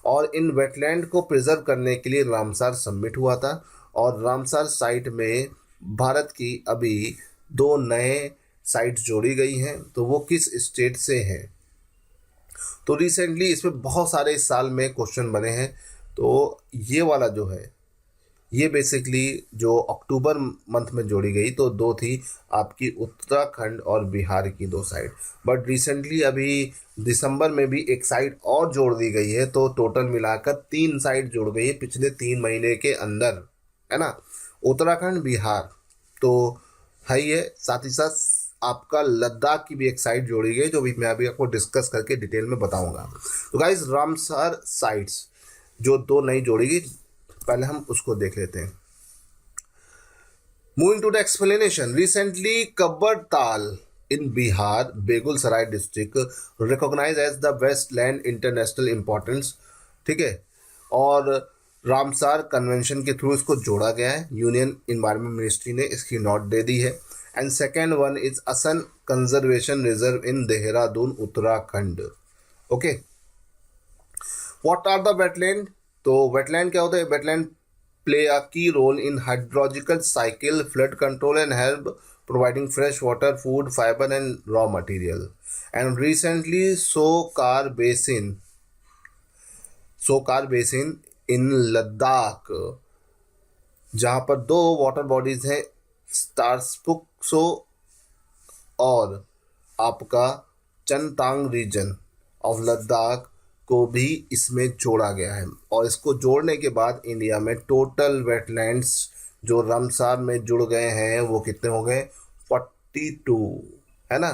और इन वेटलैंड को प्रिजर्व करने के लिए रामसार समिट हुआ था। और रामसार साइट में भारत की अभी 2 नए साइट्स जोड़ी गई हैं। तो वो किस स्टेट से हैं? तो रिसेंटली इसमें बहुत सारे इस साल में क्वेश्चन बने हैं। तो ये वाला जो है ये बेसिकली जो अक्टूबर मंथ में जोड़ी गई, तो दो थी आपकी उत्तराखंड और बिहार की दो साइड, बट रिसेंटली अभी दिसंबर में भी एक साइड और जोड़ दी गई है, तो टोटल मिलाकर तीन साइड जोड़ गई है पिछले 3 महीने के अंदर, है ना। उत्तराखंड बिहार तो है ही है, साथ ही साथ आपका लद्दाख की भी एक साइड जोड़ी गई, जो भी मैं अभी आपको डिस्कस करके डिटेल में बताऊंगा। तो गाइज रामसर साइट्स जो दो नई जोड़ी गई, पहले हम उसको देख लेते हैं। Moving to the explanation, recently Kabartal in Bihar Begusarai district recognise as the wetland international importance, ठीक है। और रामसार कन्वेंशन के थ्रू इसको जोड़ा गया है, यूनियन इन्वायरमेंट मिनिस्ट्री ने इसकी नोट दे दी है। And second one is Asan conservation reserve in Dehradun Uttarakhand. Okay, what are the wetland? तो वेटलैंड क्या होता है? Wetland play a key role in hydrological cycle, flood control and help providing fresh water, food, fiber and raw material. And recently Sokar Basin in Ladakh, जहाँ पर दो वाटर बॉडीज हैं, स्टारस्पुक्सो और आपका चनतांग रीजन ऑफ लद्दाख को भी इसमें जोड़ा गया है। और इसको जोड़ने के बाद इंडिया में टोटल वेटलैंड्स जो रामसार में जुड़ गए हैं वो कितने हो गए? 42, है ना।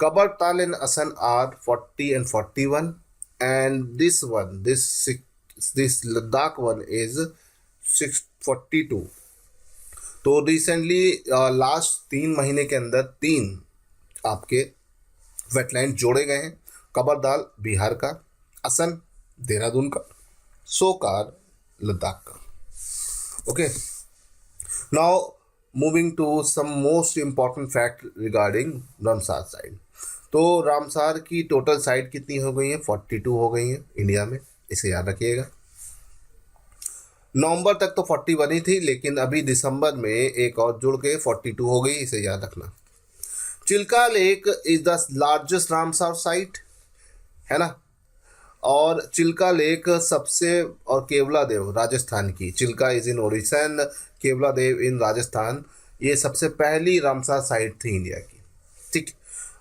कबरताल एंड असन are 40 and 41, and this Ladakh one is 642। तो रिसेंटली लास्ट 3 महीने के अंदर तीन आपके वेटलैंड जोड़े गए हैं, कबरदाल बिहार का, असन देहरादून का, सोकार लद्दाख का। Okay, now moving to some most important fact regarding Ramsar site. तो रामसार की टोटल साइड कितनी हो गई है? 42 हो गई है इंडिया में, इसे याद रखिएगा। नवंबर तक तो 41 ही थी, लेकिन अभी दिसंबर में एक और जुड़ के 42 हो गई, इसे याद रखना। Chilka lake is the largest Ramsar site, है ना। और चिल्का लेक सबसे, और केवला देव राजस्थान की, Chilika is in Odisha and Keoladeo in Rajasthan, ये सबसे पहली रामसार साइट थी इंडिया की, ठीक।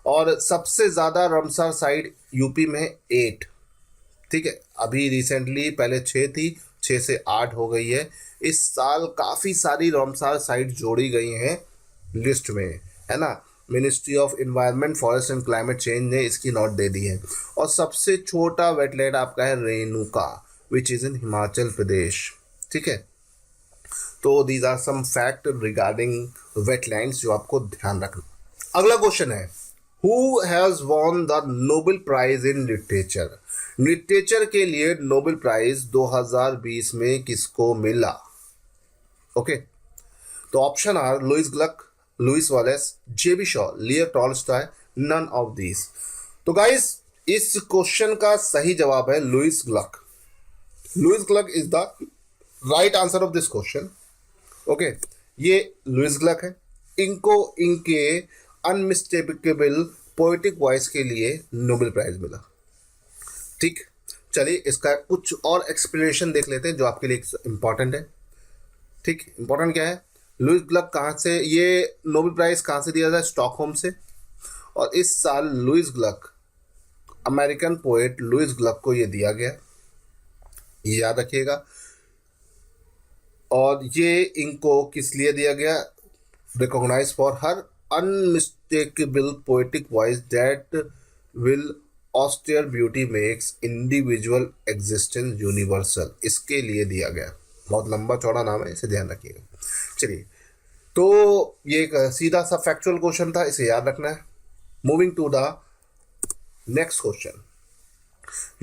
और सबसे ज़्यादा रामसार साइट यूपी में 8, ठीक है। अभी रिसेंटली पहले 6 थी, 6 से 8 हो गई है। इस साल काफ़ी सारी रामसार साइट जोड़ी गई हैं लिस्ट में, है ना। Ministry of environment, forest and climate change ने इसकी नोट दे दी है। और सबसे छोटा वेटलैंड आपका है Renuka, which is in Himachal Pradesh, ठीक है। तो these are some fact regarding wetlands जो आपको ध्यान रखना। अगला क्वेश्चन है, who has won the Nobel prize in literature? Literature के लिए नोबेल प्राइज 2020 में किसको मिला? ओके, तो option are Louise Gluck, Louise Wallace, JB Shaw, Leo Tolstoy, none of these. तो गाइस इस क्वेश्चन का सही जवाब है Louise Gluck. Louise Gluck is the right answer of this question. Okay, ये लुइस ग्लक है, इनको इनके अनमिस्टेकेबल पोएटिक वॉइस के लिए नोबेल प्राइज मिला, ठीक। चलिए इसका कुछ और एक्सप्लेनेशन देख लेते हैं जो आपके लिए इंपॉर्टेंट है, ठीक। इंपॉर्टेंट क्या है? लुइस ग्लक कहाँ से, ये नोबेल प्राइज कहाँ से दिया जाए? स्टॉकहोम से। और इस साल Louise Gluck, American poet Louise Gluck को ये दिया गया, ये याद रखिएगा। और ये इनको किस लिए दिया गया? Recognise for her unmistakable poetic voice that will austere beauty makes individual existence universal, इसके लिए दिया गया। बहुत लंबा चौड़ा नाम है, इसे ध्यान रखिएगा। चलिए, तो ये एक सीधा सा फैक्चुअल क्वेश्चन था, इसे याद रखना है। Moving to the next question,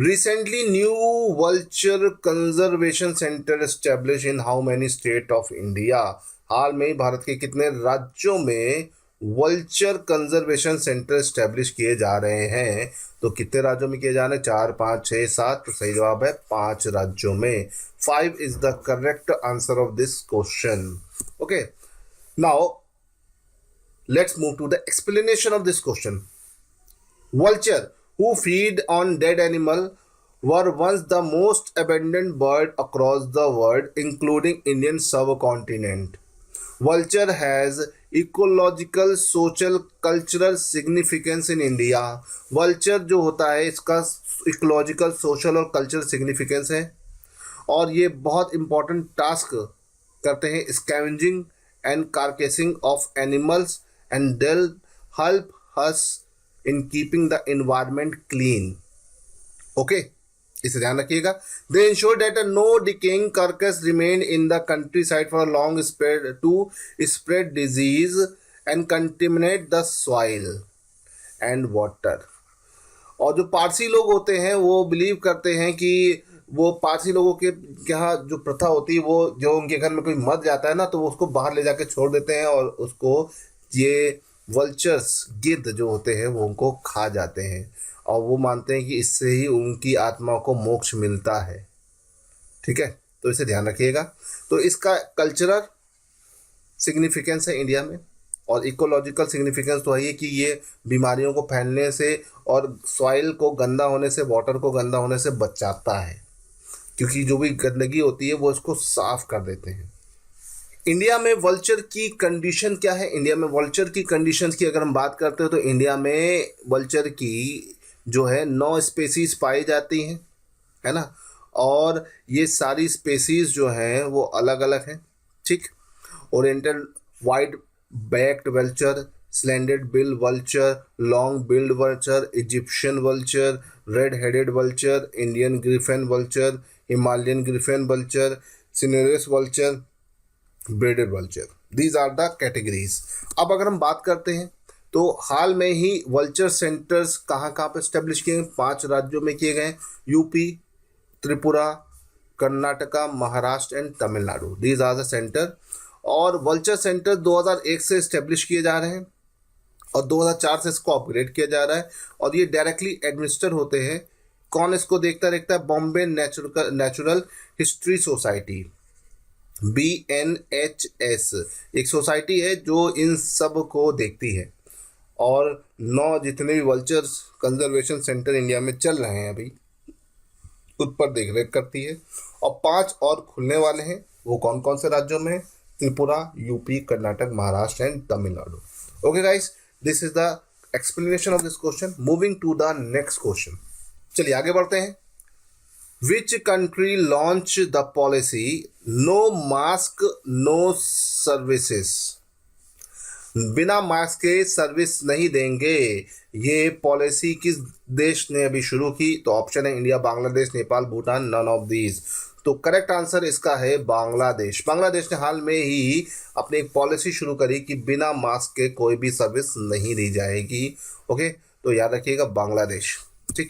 recently new vulture conservation centre establish in how many state of India? हाल में भारत के कितने राज्यों में वल्चर कंजर्वेशन सेंटर एस्टेब्लिश किए जा रहे हैं? तो कितने राज्यों में किए जा रहे हैं? 4, 5, 6, 7। तो सही जवाब है 5 राज्यों में। 5 is the correct answer of this question. Okay, now let's move to the explanation of this question. Vulture who feed on dead animal were once the most abundant bird across the world, including Indian subcontinent. Vulture has ecological, social, cultural significance in India. Vulture जो होता है इसका इकोलॉजिकल, सोशल और कल्चरल सिग्निफिकेंस है और ये बहुत इंपॉर्टेंट टास्क करते हैं scavenging and carcassing of animals and they'll help us in keeping the environment clean. Okay, इसे ध्यान रखिएगा. They ensure that no decaying carcass remain in the countryside for a long spread to spread disease and contaminate the soil and water. और जो पारसी लोग होते हैं वो बिलीव करते हैं कि वो पारसी लोगों के यहाँ जो प्रथा होती है वो जो उनके घर में कोई मर जाता है ना तो वो उसको बाहर ले जाके छोड़ देते हैं और उसको ये वल्चर्स, गिद्ध जो होते हैं वो उनको खा जाते हैं और वो मानते हैं कि इससे ही उनकी आत्मा को मोक्ष मिलता है. ठीक है, तो इसे ध्यान रखिएगा. तो इसका कल्चरल सिग्निफिकेंस है इंडिया में और इकोलॉजिकल सिग्निफिकेंस तो है कि ये बीमारियों को फैलने से और सॉइल को गंदा होने से, वाटर को गंदा होने से बचाता है क्योंकि जो भी गंदगी होती है वो इसको साफ कर देते हैं. इंडिया में वल्चर की कंडीशन क्या है? इंडिया में वल्चर की कंडीशंस की अगर हम बात करते हैं तो इंडिया में वल्चर की जो है 9 स्पेसीज पाई जाती हैं, है ना. और ये सारी स्पेसीज जो हैं वो अलग अलग हैं. ठीक, oriental white backed vulture, slender bill vulture, long billed vulture, Egyptian vulture, red headed vulture, Indian griffon vulture, Himalayan griffon vulture, cinereous vulture, bearded vulture. These are the categories. अब अगर हम बात करते हैं तो हाल में ही वल्चर सेंटर्स कहाँ कहाँ पे स्टेब्लिश किए गए? 5 राज्यों में किए गए, UP, Tripura, Karnataka, Maharashtra and Tamil Nadu. These are the centre. और वल्चर सेंटर 2001 से स्टेब्लिश किए जा रहे हैं और 2004 से इसको अपग्रेड किया जा रहा है और ये डायरेक्टली एडमिनिस्टर होते हैं. कौन इसको देखता है? Bombay natural history society, BNHS, एक सोसाइटी है जो इन सब को देखती है. और 9 जितने भी वल्चर्स कंजर्वेशन सेंटर इंडिया में चल रहे हैं अभी उन पर देख रेख करती है और 5 और खुलने वाले हैं. वो कौन कौन से राज्यों में? Tripura, UP, Karnataka, Maharashtra and Tamil Nadu. Okay guys, this is the explanation of this question. Moving to the next question. चलिए आगे बढ़ते हैं. Which country launched the policy no mask no services? बिना मास्क के सर्विस नहीं देंगे. ये पॉलिसी किस देश ने अभी शुरू की? तो ऑप्शन है India, Bangladesh, Nepal, Bhutan, none of these. तो करेक्ट आंसर इसका है बांग्लादेश. बांग्लादेश ने हाल में ही अपनी एक पॉलिसी शुरू करी कि बिना मास्क के कोई भी सर्विस नहीं दी जाएगी. ओके, तो याद रखिएगा बांग्लादेश. ठीक,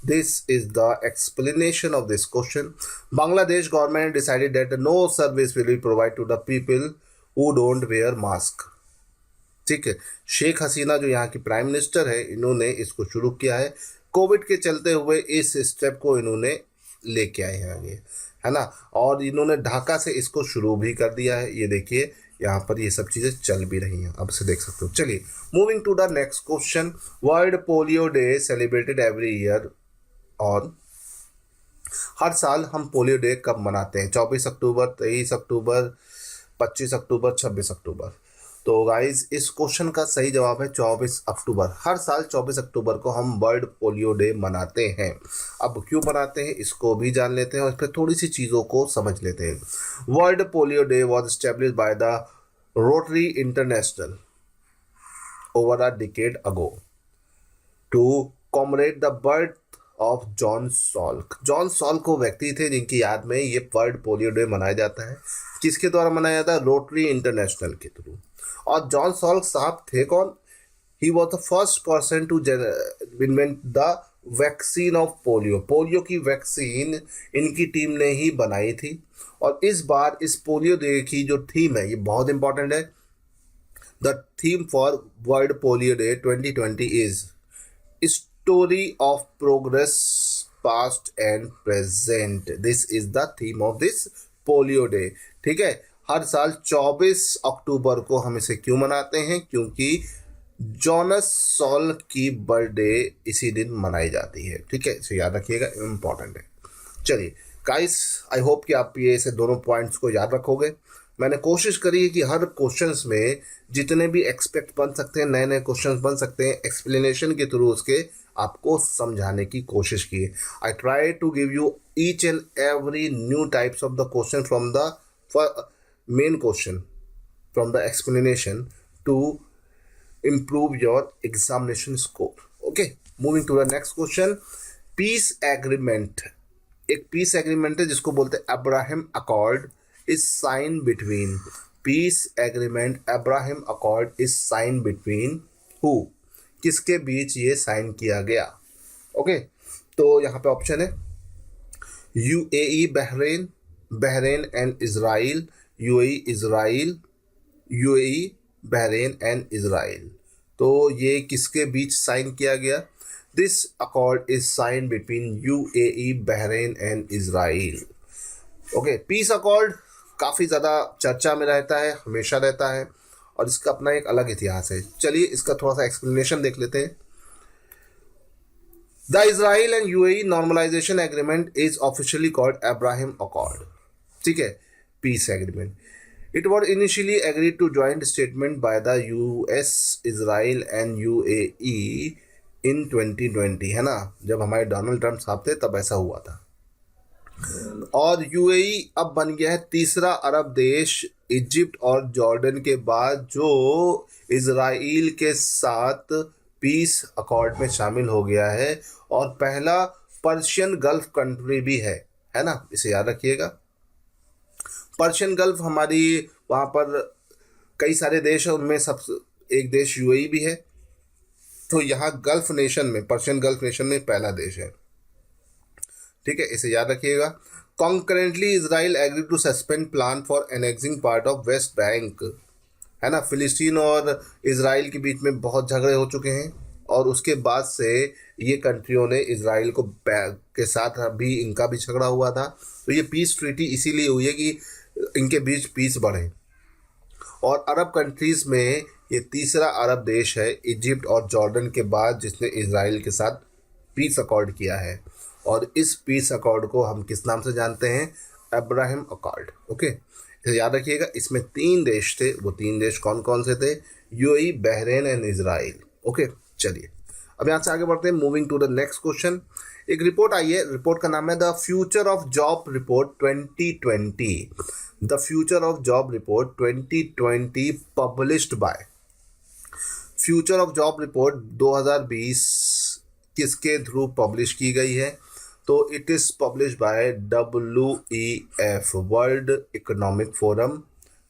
this is the explanation of this question. Bangladesh government decided that no service will be provided to the people who don't wear mask. ठीक है, शेख हसीना जो यहाँ की प्राइम मिनिस्टर है इन्होंने इसको शुरू किया है. कोविड के चलते हुए इस स्टेप को इन्होंने लेके आए हैं आगे, है ना. और इन्होंने ढाका से इसको शुरू भी कर दिया है. ये देखिए यहाँ पर ये सब चीज़ें चल भी रही हैं, अब से देख सकते हो. चलिए moving to the next question. World polio day celebrated every year. और हर साल हम पोलियो डे कब मनाते हैं? 24 अक्टूबर, 23 अक्टूबर, 25 अक्टूबर, 26 अक्टूबर. तो गाइज इस क्वेश्चन का सही जवाब है 24 अक्टूबर. हर साल 24 अक्टूबर को हम वर्ल्ड पोलियो डे मनाते हैं. अब क्यों मनाते हैं इसको भी जान लेते हैं और इस पर थोड़ी सी चीज़ों को समझ लेते हैं. World polio day was establish by the Rotary International over a decade ago to commemorate the birth of John Salk. John Salk वो व्यक्ति थे जिनकी याद में ये वर्ल्ड पोलियो डे मनाया जाता है. किसके द्वारा मनाया जाता है? रोटरी इंटरनेशनल के थ्रू. और जॉन सॉल्क साहब थे कौन? He was the first person to invent the vaccine of polio. Polio की वैक्सीन इनकी टीम ने ही बनाई थी. और इस बार इस पोलियो डे की जो थीम है ये बहुत इंपॉर्टेंट है. The theme for world polio day 2020 is story of progress past and present. This is the theme of this polio day. ठीक है, हर साल 24 अक्टूबर को हम इसे क्यों मनाते हैं? क्योंकि जॉनस सॉल की बर्थडे इसी दिन मनाई जाती है। ठीक है, इसे याद रखिएगा, इम्पॉर्टेंट है। चलिए गाइस, आई होप कि आप ये से दोनों पॉइंट्स को याद रखोगे। मैंने कोशिश करी है कि हर क्वेश्चंस में जितने भी एक्सपेक्ट बन सकते हैं, नए नए क्वेश्चंस बन सकते हैं, एक्सप्लेनेशन के थ्रू उसके आपको समझाने की कोशिश की है। I try to give you each and every new types of the question from the main question, from the explanation to improve your examination score. Okay, moving to the next question. Peace agreement, एक पीस एग्रीमेंट है जिसको बोलते हैं Abraham accord, is sine between, piece agreement Abraham accord is sine between who, किसके बीच ये साइन किया गया। ओके, तो यहाँ पे ऑप्शन है UAE Bahrain, Bahrain and Israel, UAE Israel, UAE Bahrain and Israel. तो ये किसके बीच साइन किया गया। This accord is sine between UAE Bahrain and Israel. Okay, peace accord काफ़ी ज़्यादा चर्चा में रहता है, हमेशा रहता है, और इसका अपना एक अलग इतिहास है। चलिए इसका थोड़ा सा एक्सप्लेनेशन देख लेते हैं। The Israel and UAE normalization agreement is officially called Abraham Accord. ठीक है, peace agreement. It was initially agreed to joint statement by the US, Israel and UAE in 2020, है ना, जब हमारे डोनाल्ड ट्रम्प साहब थे तब ऐसा हुआ था। और यूएई अब बन गया है तीसरा अरब देश इजिप्ट और जॉर्डन के बाद जो इजराइल के साथ पीस अकॉर्ड में शामिल हो गया है, और पहला पर्शियन गल्फ कंट्री भी है ना, इसे याद रखिएगा। पर्शियन गल्फ हमारी वहाँ पर कई सारे देश हैं, उनमें सब एक देश यूएई भी है। तो यहाँ गल्फ नेशन में, पर्शियन गल्फ नेशन में पहला देश है। ठीक है, इसे याद रखिएगा। Concurrently Israel agree to suspend plan for annexing part of West Bank, है ना। फिलिस्तीन और इजराइल के बीच में बहुत झगड़े हो चुके हैं, और उसके बाद से ये कंट्रियों ने इजराइल को के साथ भी इनका भी झगड़ा हुआ था। तो ये पीस ट्रीटी इसीलिए हुई है कि इनके बीच पीस बढ़े। और अरब कंट्रीज़ में ये तीसरा अरब देश है इजिप्ट और जॉर्डन के बाद जिसने इजराइल के साथ पीस अकॉर्ड किया है। और इस पीस अकॉर्ड को हम किस नाम से जानते हैं, अब्राहम अकॉर्ड। ओके, इसे याद रखिएगा। इसमें 3 देश थे, वो 3 देश कौन कौन से थे, UAE, Bahrain and Israel. Okay, चलिए अब यहाँ से आगे बढ़ते हैं। Moving to the next question. एक रिपोर्ट आई है, रिपोर्ट का नाम है the future of job report 2020। The future of job report 2020 published by, future of job report 2020 किसके थ्रू पब्लिश की गई है, तो it is publish by WEF, World Economic Forum.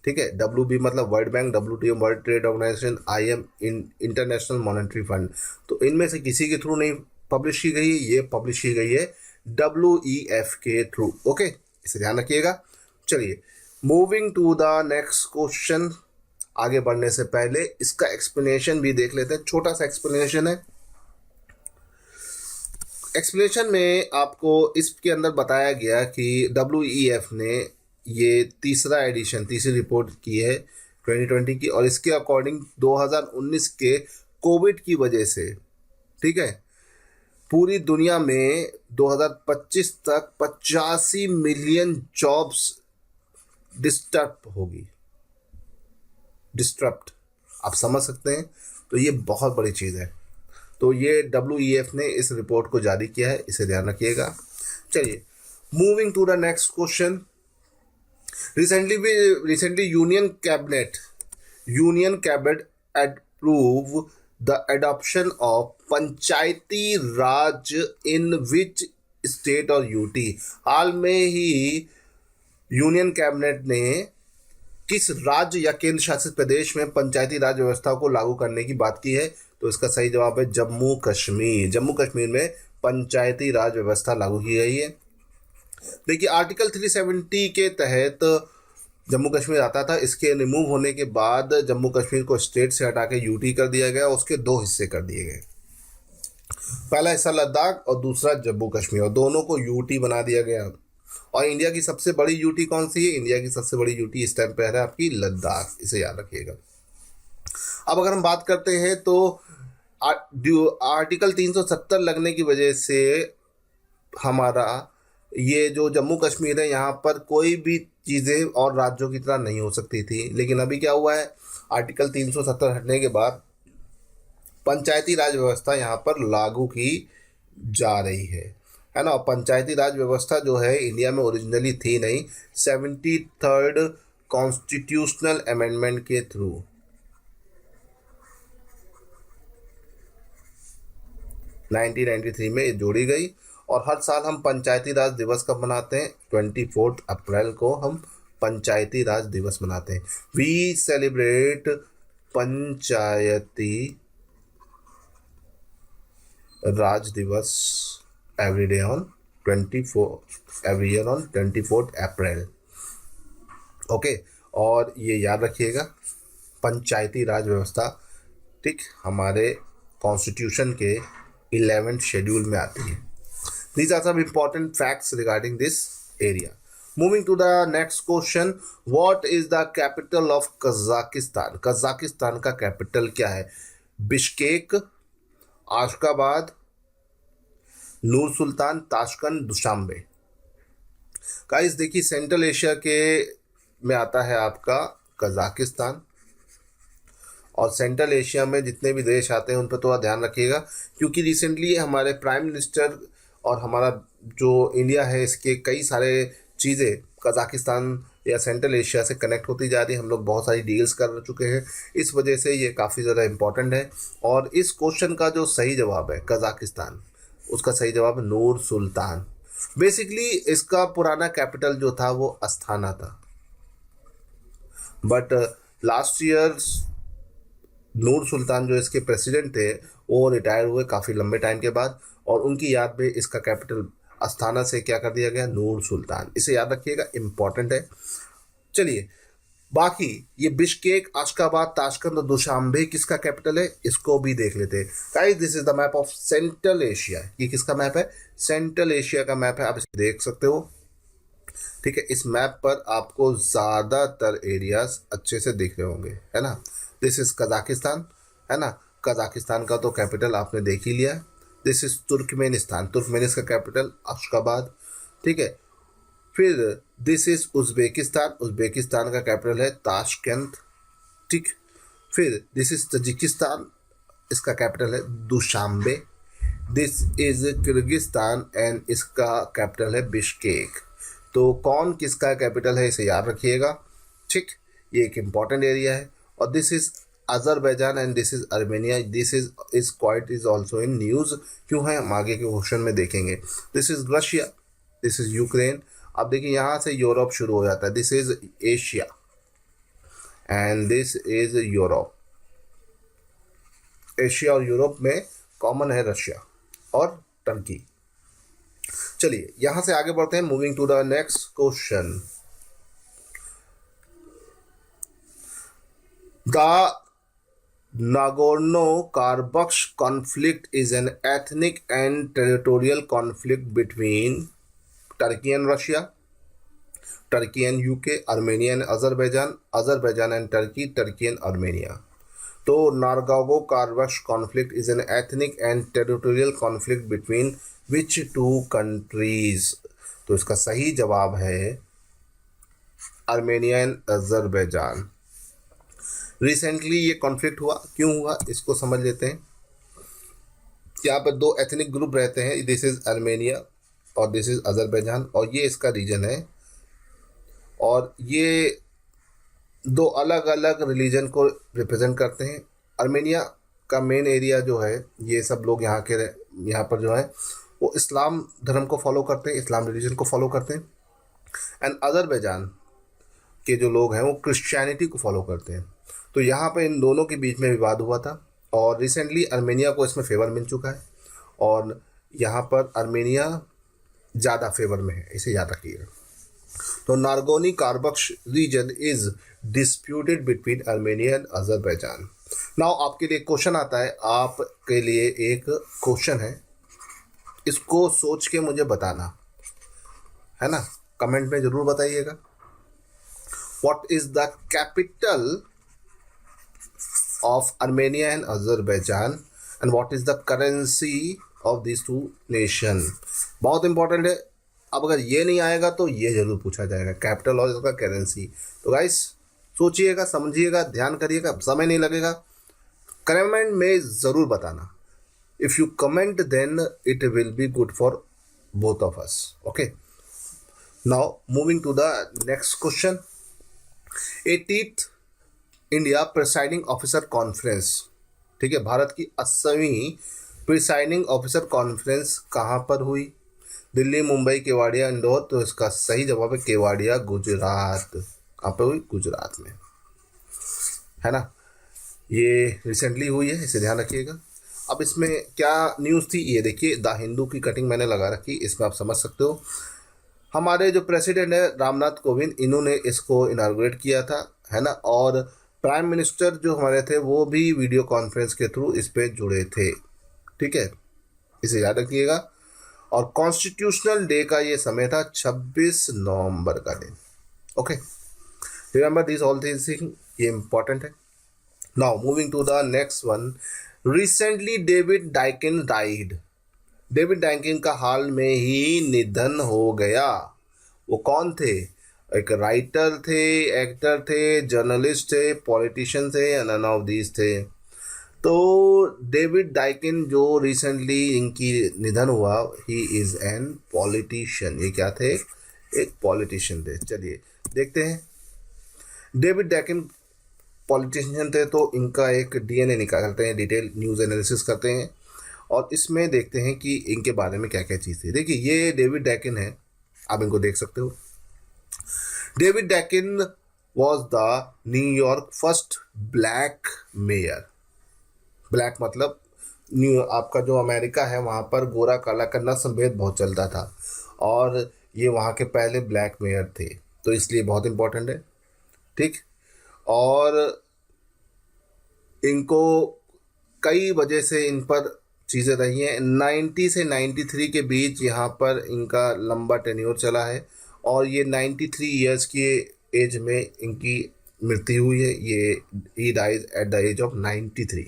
ठीक है, WB मतलब World Bank, WTO world Trade Organization, IM International Monetary Fund. तो इनमें से किसी के थ्रू नहीं पब्लिश की गई, ये पब्लिश की गई है WEF के थ्रू। ओके, इसे ध्यान रखिएगा। चलिए moving to the next question. आगे बढ़ने से पहले इसका एक्सप्लेनेशन भी देख लेते हैं, छोटा सा एक्सप्लेनेशन है। एक्सप्लेनेशन में आपको इसके अंदर बताया गया कि WEF ने ये तीसरा एडिशन, तीसरी रिपोर्ट की है 2020 की, और इसके अकॉर्डिंग 2019 के कोविड की वजह से, ठीक है, पूरी दुनिया में 2025 तक 85 मिलियन जॉब्स डिस्टर्ब, आप समझ सकते हैं। तो ये बहुत बड़ी चीज़ है। तो ये WEF ने इस रिपोर्ट को जारी किया है, इसे ध्यान रखिएगा। चलिए moving to the next question. Recently union cabinet approve the adoption of Panchayati Raj in which state और यूटी। हाल में ही यूनियन कैबिनेट ने किस राज्य या केंद्र शासित प्रदेश में पंचायती राज व्यवस्था को लागू करने की बात की है, तो इसका सही जवाब है जम्मू कश्मीर। जम्मू कश्मीर में पंचायती राज व्यवस्था लागू की गई है। देखिए आर्टिकल 370 के तहत जम्मू कश्मीर आता था, इसके रिमूव होने के बाद जम्मू कश्मीर को स्टेट से हटा के यूटी कर दिया गया, उसके 2 हिस्से कर दिए गए। पहला हिस्सा लद्दाख और दूसरा जम्मू कश्मीर, और दोनों को यूटी बना दिया गया। और इंडिया की सबसे बड़ी यूटी कौन सी है, इंडिया की सबसे बड़ी यूटी इस टाइम पे है आपकी लद्दाख, इसे याद रखिएगा। अब अगर हम बात करते हैं तो आर्टिकल 370 लगने की वजह से हमारा ये जो जम्मू कश्मीर है यहाँ पर कोई भी चीज़ें और राज्यों की तरह नहीं हो सकती थी, लेकिन अभी क्या हुआ है, आर्टिकल 370 हटने के बाद पंचायती राज व्यवस्था यहाँ पर लागू की जा रही है ना। और पंचायती राज व्यवस्था जो है इंडिया में ओरिजिनली थी नहीं, 73rd कॉन्स्टिट्यूशनल अमेंडमेंट के थ्रू 1993 में ये जोड़ी गई। और हर साल हम पंचायती राज दिवस कब मनाते हैं, 24 अप्रैल को हम पंचायती राज दिवस मनाते हैं। वी सेलिब्रेट पंचायती राज दिवस every day on 24 every year on 24 April. Okay, और ये याद रखिएगा पंचायती राज व्यवस्था, ठीक, हमारे कॉन्स्टिट्यूशन के 11th शेड्यूल में आती है। These are some important facts regarding this area. Moving to the next question, what is the capital of Kazakhstan? Kazakhstan का कैपिटल क्या है? बिश्केक, आशकाबाद, नूर सुल्तान, ताशकंद, दुशांबे। गाइस देखिए, सेंट्रल एशिया के में आता है आपका कजाकिस्तान, और सेंट्रल एशिया में जितने भी देश आते हैं उन पर थोड़ा ध्यान रखिएगा, क्योंकि रिसेंटली हमारे प्राइम मिनिस्टर और हमारा जो इंडिया है इसके कई सारे चीज़ें कजाकिस्तान या सेंट्रल एशिया से कनेक्ट होती जा रही है। हम लोग बहुत सारी डील्स कर चुके हैं, इस वजह से ये काफ़ी ज़्यादा इम्पोर्टेंट है। और इस क्वेश्चन का जो सही जवाब है कजाकिस्तान, उसका सही जवाब है नूर सुल्तान। बेसिकली इसका पुराना कैपिटल जो था वो अस्थाना था, बट लास्ट ईयर नूर सुल्तान जो इसके प्रेसिडेंट थे वो रिटायर हुए काफ़ी लंबे टाइम के बाद, और उनकी याद में इसका कैपिटल अस्थाना से क्या कर दिया गया, नूर सुल्तान। इसे याद रखिएगा, इम्पॉर्टेंट है। चलिए, बाकी ये बिश्केक, आशकाबाद, ताशकंद और दुशांबे किसका कैपिटल है, इसको भी देख लेते हैं। Guys this is the map of central Asia. ये किसका मैप है, सेंट्रल एशिया का मैप है, आप इसे देख सकते हो। ठीक है, इस मैप पर आपको ज़्यादातर एरियाज अच्छे से दिख रहे होंगे, है ना। दिस इज कजाकिस्तान, है ना। कजाकिस्तान का तो कैपिटल आपने देख ही लिया। दिस इज तुर्कमेनिस्तान, तुर्कमेनिस्तान का कैपिटल अशकाबाद, ठीक है। फिर दिस इज उज्बेकिस्तान, उज्बेकिस्तान का कैपिटल है ताशकंद, ठीक। फिर दिस इज तजिकिस्तान, इसका कैपिटल है Dushanbe. This is Kyrgyzstan and इसका कैपिटल है बिश्केक। तो कौन किसका कैपिटल है इसे याद रखिएगा, ठीक, ये एक इम्पॉर्टेंट एरिया है। और this is Azerbaijan and this is Armenia. This is quite is also in news, क्यों है हम आगे के क्वेश्चन में देखेंगे। This is Russia, this is Ukraine. अब देखिए यहाँ से यूरोप शुरू हो जाता है, this is Asia and this is Europe. Asia और यूरोप में कॉमन है रशिया और टर्की। चलिए यहाँ से आगे बढ़ते हैं, moving to the next question. The Nagorno-Karabakh conflict is an ethnic and territorial conflict between Turkey and Russia, Turkey and UK, Armenia and Azerbaijan, Azerbaijan and Turkey, Turkey and Armenia. तो Nagorno-Karabakh conflict is an ethnic and territorial conflict between which two countries? तो इसका सही जवाब है आर्मेनिया एंड अजरबैजान। रिसेंटली ये कॉन्फ्लिक्ट हुआ, क्यों हुआ इसको समझ लेते हैं। यहाँ पर दो एथनिक ग्रुप रहते हैं, दिस इज आर्मेनिया और दिस इज अजरबैजान, और ये इसका रीजन है। और ये दो अलग अलग रिलीजन को रिप्रेजेंट करते हैं। आर्मेनिया का मेन एरिया जो है, ये सब लोग यहाँ पर जो है वो इस्लाम धर्म को फॉलो करते हैं, इस्लाम रिलीजन को फॉलो करते हैं। एंड अजरबैजान के जो लोग हैं वो क्रिश्चियनिटी को फॉलो करते हैं। तो यहाँ पे इन दोनों के बीच में विवाद हुआ था, और रिसेंटली आर्मेनिया को इसमें फेवर मिल चुका है, और यहाँ पर आर्मेनिया ज़्यादा फेवर में है, इसे याद रखिएगा। तो Nagorno Karabakh region is disputed between Armenia and Azerbaijan. Now आपके लिए क्वेश्चन आता है, आपके लिए एक क्वेश्चन है, इसको सोच के मुझे बताना है ना, कमेंट में ज़रूर बताइएगा। What is the capital of Armenia and Azerbaijan and what is the currency of these two nation। बहुत इंपॉर्टेंट है। अब अगर ये नहीं आएगा तो ये जरूर पूछा जाएगा, कैपिटल और इसका करेंसी। तो गाइस सोचिएगा, समझिएगा, ध्यान करिएगा, समय नहीं लगेगा, कमेंट में ज़रूर बताना। If you comment then it will be good for both of us. Okay, now moving to the next question. 80th India presiding officer conference, ठीक है, भारत की 80वीं प्रिसाइडिंग ऑफिसर कॉन्फ्रेंस कहाँ पर हुई? दिल्ली, मुंबई, केवाड़िया, इंदौर। तो इसका सही जवाब है केवाड़िया, गुजरात। कहाँ पे हुई? गुजरात में, है ना। ये रिसेंटली हुई है, इसे ध्यान रखिएगा। अब इसमें क्या न्यूज़ थी ये देखिए, द हिंदू की कटिंग मैंने लगा रखी, इसमें आप समझ सकते हो। हमारे जो प्रेसिडेंट है रामनाथ कोविंद, इन्होंने इसको इनाग्रेट किया था, है ना। और प्राइम मिनिस्टर जो हमारे थे वो भी वीडियो कॉन्फ्रेंस के थ्रू इस पे जुड़े थे, ठीक है, इसे याद रखिएगा। और कॉन्स्टिट्यूशनल डे का ये समय था 26 नवंबर का दिन। Okay, remember this all things, ये इंपॉर्टेंट है। Now moving to the next one. Recently David Daikin died. David Daikin का हाल में ही निधन हो गया। वो कौन थे? एक राइटर थे, एक्टर थे, जर्नलिस्ट थे, पॉलिटिशियन थे, नन ऑफ दीज थे। तो डेविड डाइकिन जो रिसेंटली इनकी निधन हुआ, ही इज़ एन पॉलिटिशियन। ये क्या थे? एक पॉलिटिशियन थे। चलिए देखते हैं। डेविड डाइकिन पॉलिटिशियन थे, तो इनका एक डीएनए निकालते हैं, डिटेल न्यूज़ एनालिसिस करते हैं और इसमें देखते हैं कि इनके बारे में क्या क्या चीज़ थी। देखिए ये डेविड डाइकिन है, आप इनको देख सकते हो। David Daikin was the New York first black mayor. Black मतलब न्यू, आपका जो अमेरिका है वहाँ पर गोरा काला का नस्ल भेद बहुत चलता था और ये वहाँ के पहले ब्लैक मेयर थे, तो इसलिए बहुत इम्पोर्टेंट है, ठीक। और इनको कई वजह से इन पर चीज़ें रही हैं। 90 से 93 के बीच यहाँ पर इनका लंबा टेन्योर चला है और ये 93 ईयर्स की एज में इनकी मृत्यु हुई है। ये ही dies at the age of 93,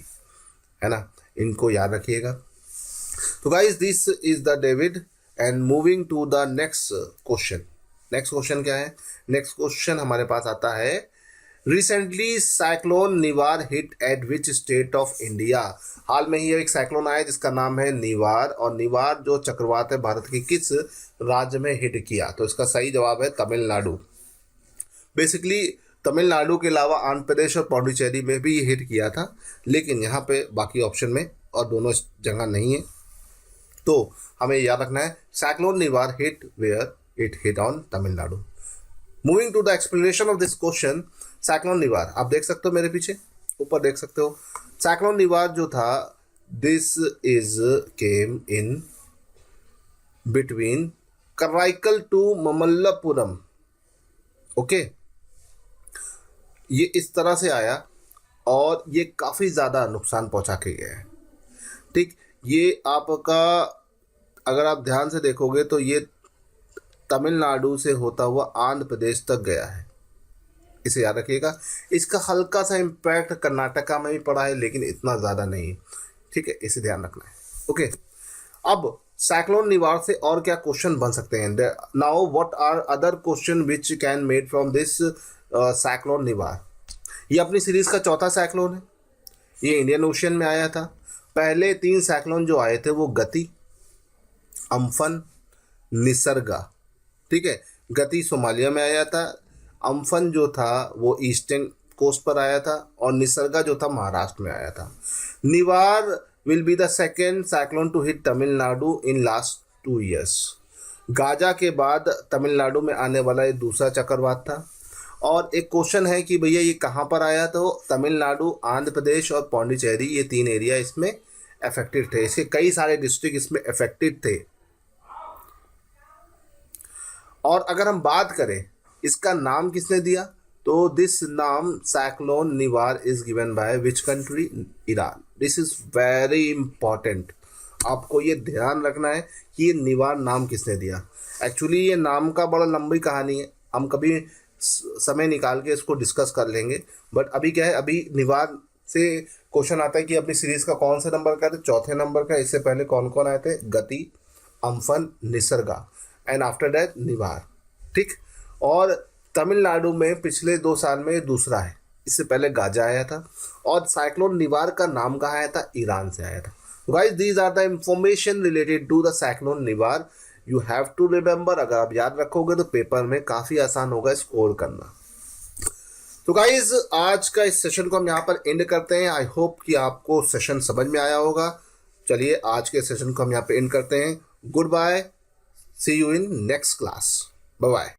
है ना, इनको याद रखिएगा। तो guys this is the David and moving to the next question. Next question क्या है? नेक्स्ट क्वेश्चन हमारे पास आता है, recently cyclone Nivar hit at which state of India. हाल में ही एक साइक्लोन आया जिसका नाम है निवार, और निवार जो चक्रवात है भारत के किस राज्य में हिट किया? तो इसका सही जवाब है तमिलनाडु। बेसिकली तमिलनाडु के अलावा आंध्र प्रदेश और पौंडीचेरी में भी ये हिट किया था, लेकिन यहाँ पे बाकी ऑप्शन में और दोनों जगह नहीं है। तो हमें याद रखना है cyclone Nivar hit where it hit on Tamil Nadu. Moving to the explanation of this question. Cyclone Nivar आप देख सकते हो, मेरे पीछे ऊपर देख सकते हो। साइक्लोन निवार जो था, this is came in between Karaikal to Mamallapuram. Okay, ये इस तरह से आया और ये काफ़ी ज़्यादा नुकसान पहुंचा के गया है, ठीक। ये आपका अगर आप ध्यान से देखोगे तो ये तमिलनाडु से होता हुआ आंध्र प्रदेश तक गया है, इसे याद रखिएगा। इसका हल्का सा इम्पैक्ट कर्नाटका में भी पड़ा है, लेकिन इतना ज़्यादा नहीं, ठीक है, इसे ध्यान रखना है। ओके, अब साइक्लोन निवार से और क्या क्वेश्चन बन सकते हैं? Now what are other question which can made from this cyclone Nivar. ये अपनी सीरीज का चौथा साइक्लोन है। ये इंडियन ओशियन में आया था। पहले 3 साइक्लोन जो आए थे वो गति, अम्फन, निसर्गा, ठीक है। गति सोमालिया में आया था, अम्फन जो था वो ईस्टर्न कोस्ट पर आया था और निसर्गा जो था महाराष्ट्र में आया था। Nivar will be the second cyclone to hit Tamil Nadu in last 2 years। Gaja के बाद तमिलनाडु में आने वाला ये दूसरा चक्रवात था। और एक क्वेश्चन है कि भैया ये कहाँ पर आया? तो तमिलनाडु, आंध्र प्रदेश और पौंडीचेरी, ये 3 एरिया इसमें अफेक्टेड थे। इसके कई सारे डिस्ट्रिक्ट इसमें अफेक्टेड थे। और अगर हम बात करें इसका नाम किसने दिया, तो दिस नाम cyclone Nivar is given by which country? Iran. This is very important, आपको ये ध्यान रखना है कि ये निवार नाम किसने दिया। एक्चुअली ये नाम का बड़ा लंबी कहानी है, हम कभी समय निकाल के इसको डिस्कस कर लेंगे, बट अभी क्या है, अभी निवार से क्वेश्चन आता है कि अपनी सीरीज का कौन सा नंबर का है, तो चौथे नंबर का। इससे पहले कौन कौन आए थे, Gati, Amphan, Nisarga and after that Nivar. ठीक। और तमिलनाडु में पिछले 2 साल में दूसरा है, इससे पहले गाजा आया था। और साइक्लोन निवार का नाम कहाँ आया था, ईरान से आया था। Guys these are the information related to the cyclone Nivar, you have to remember. अगर आप याद रखोगे तो पेपर में काफ़ी आसान होगा स्कोर करना। तो गाइज आज का इस सेशन को हम यहाँ पर एंड करते हैं। आई होप कि आपको सेशन समझ में आया होगा। चलिए आज के सेशन को हम यहाँ पे एंड करते हैं। Good bye, see you in next class, bye bye.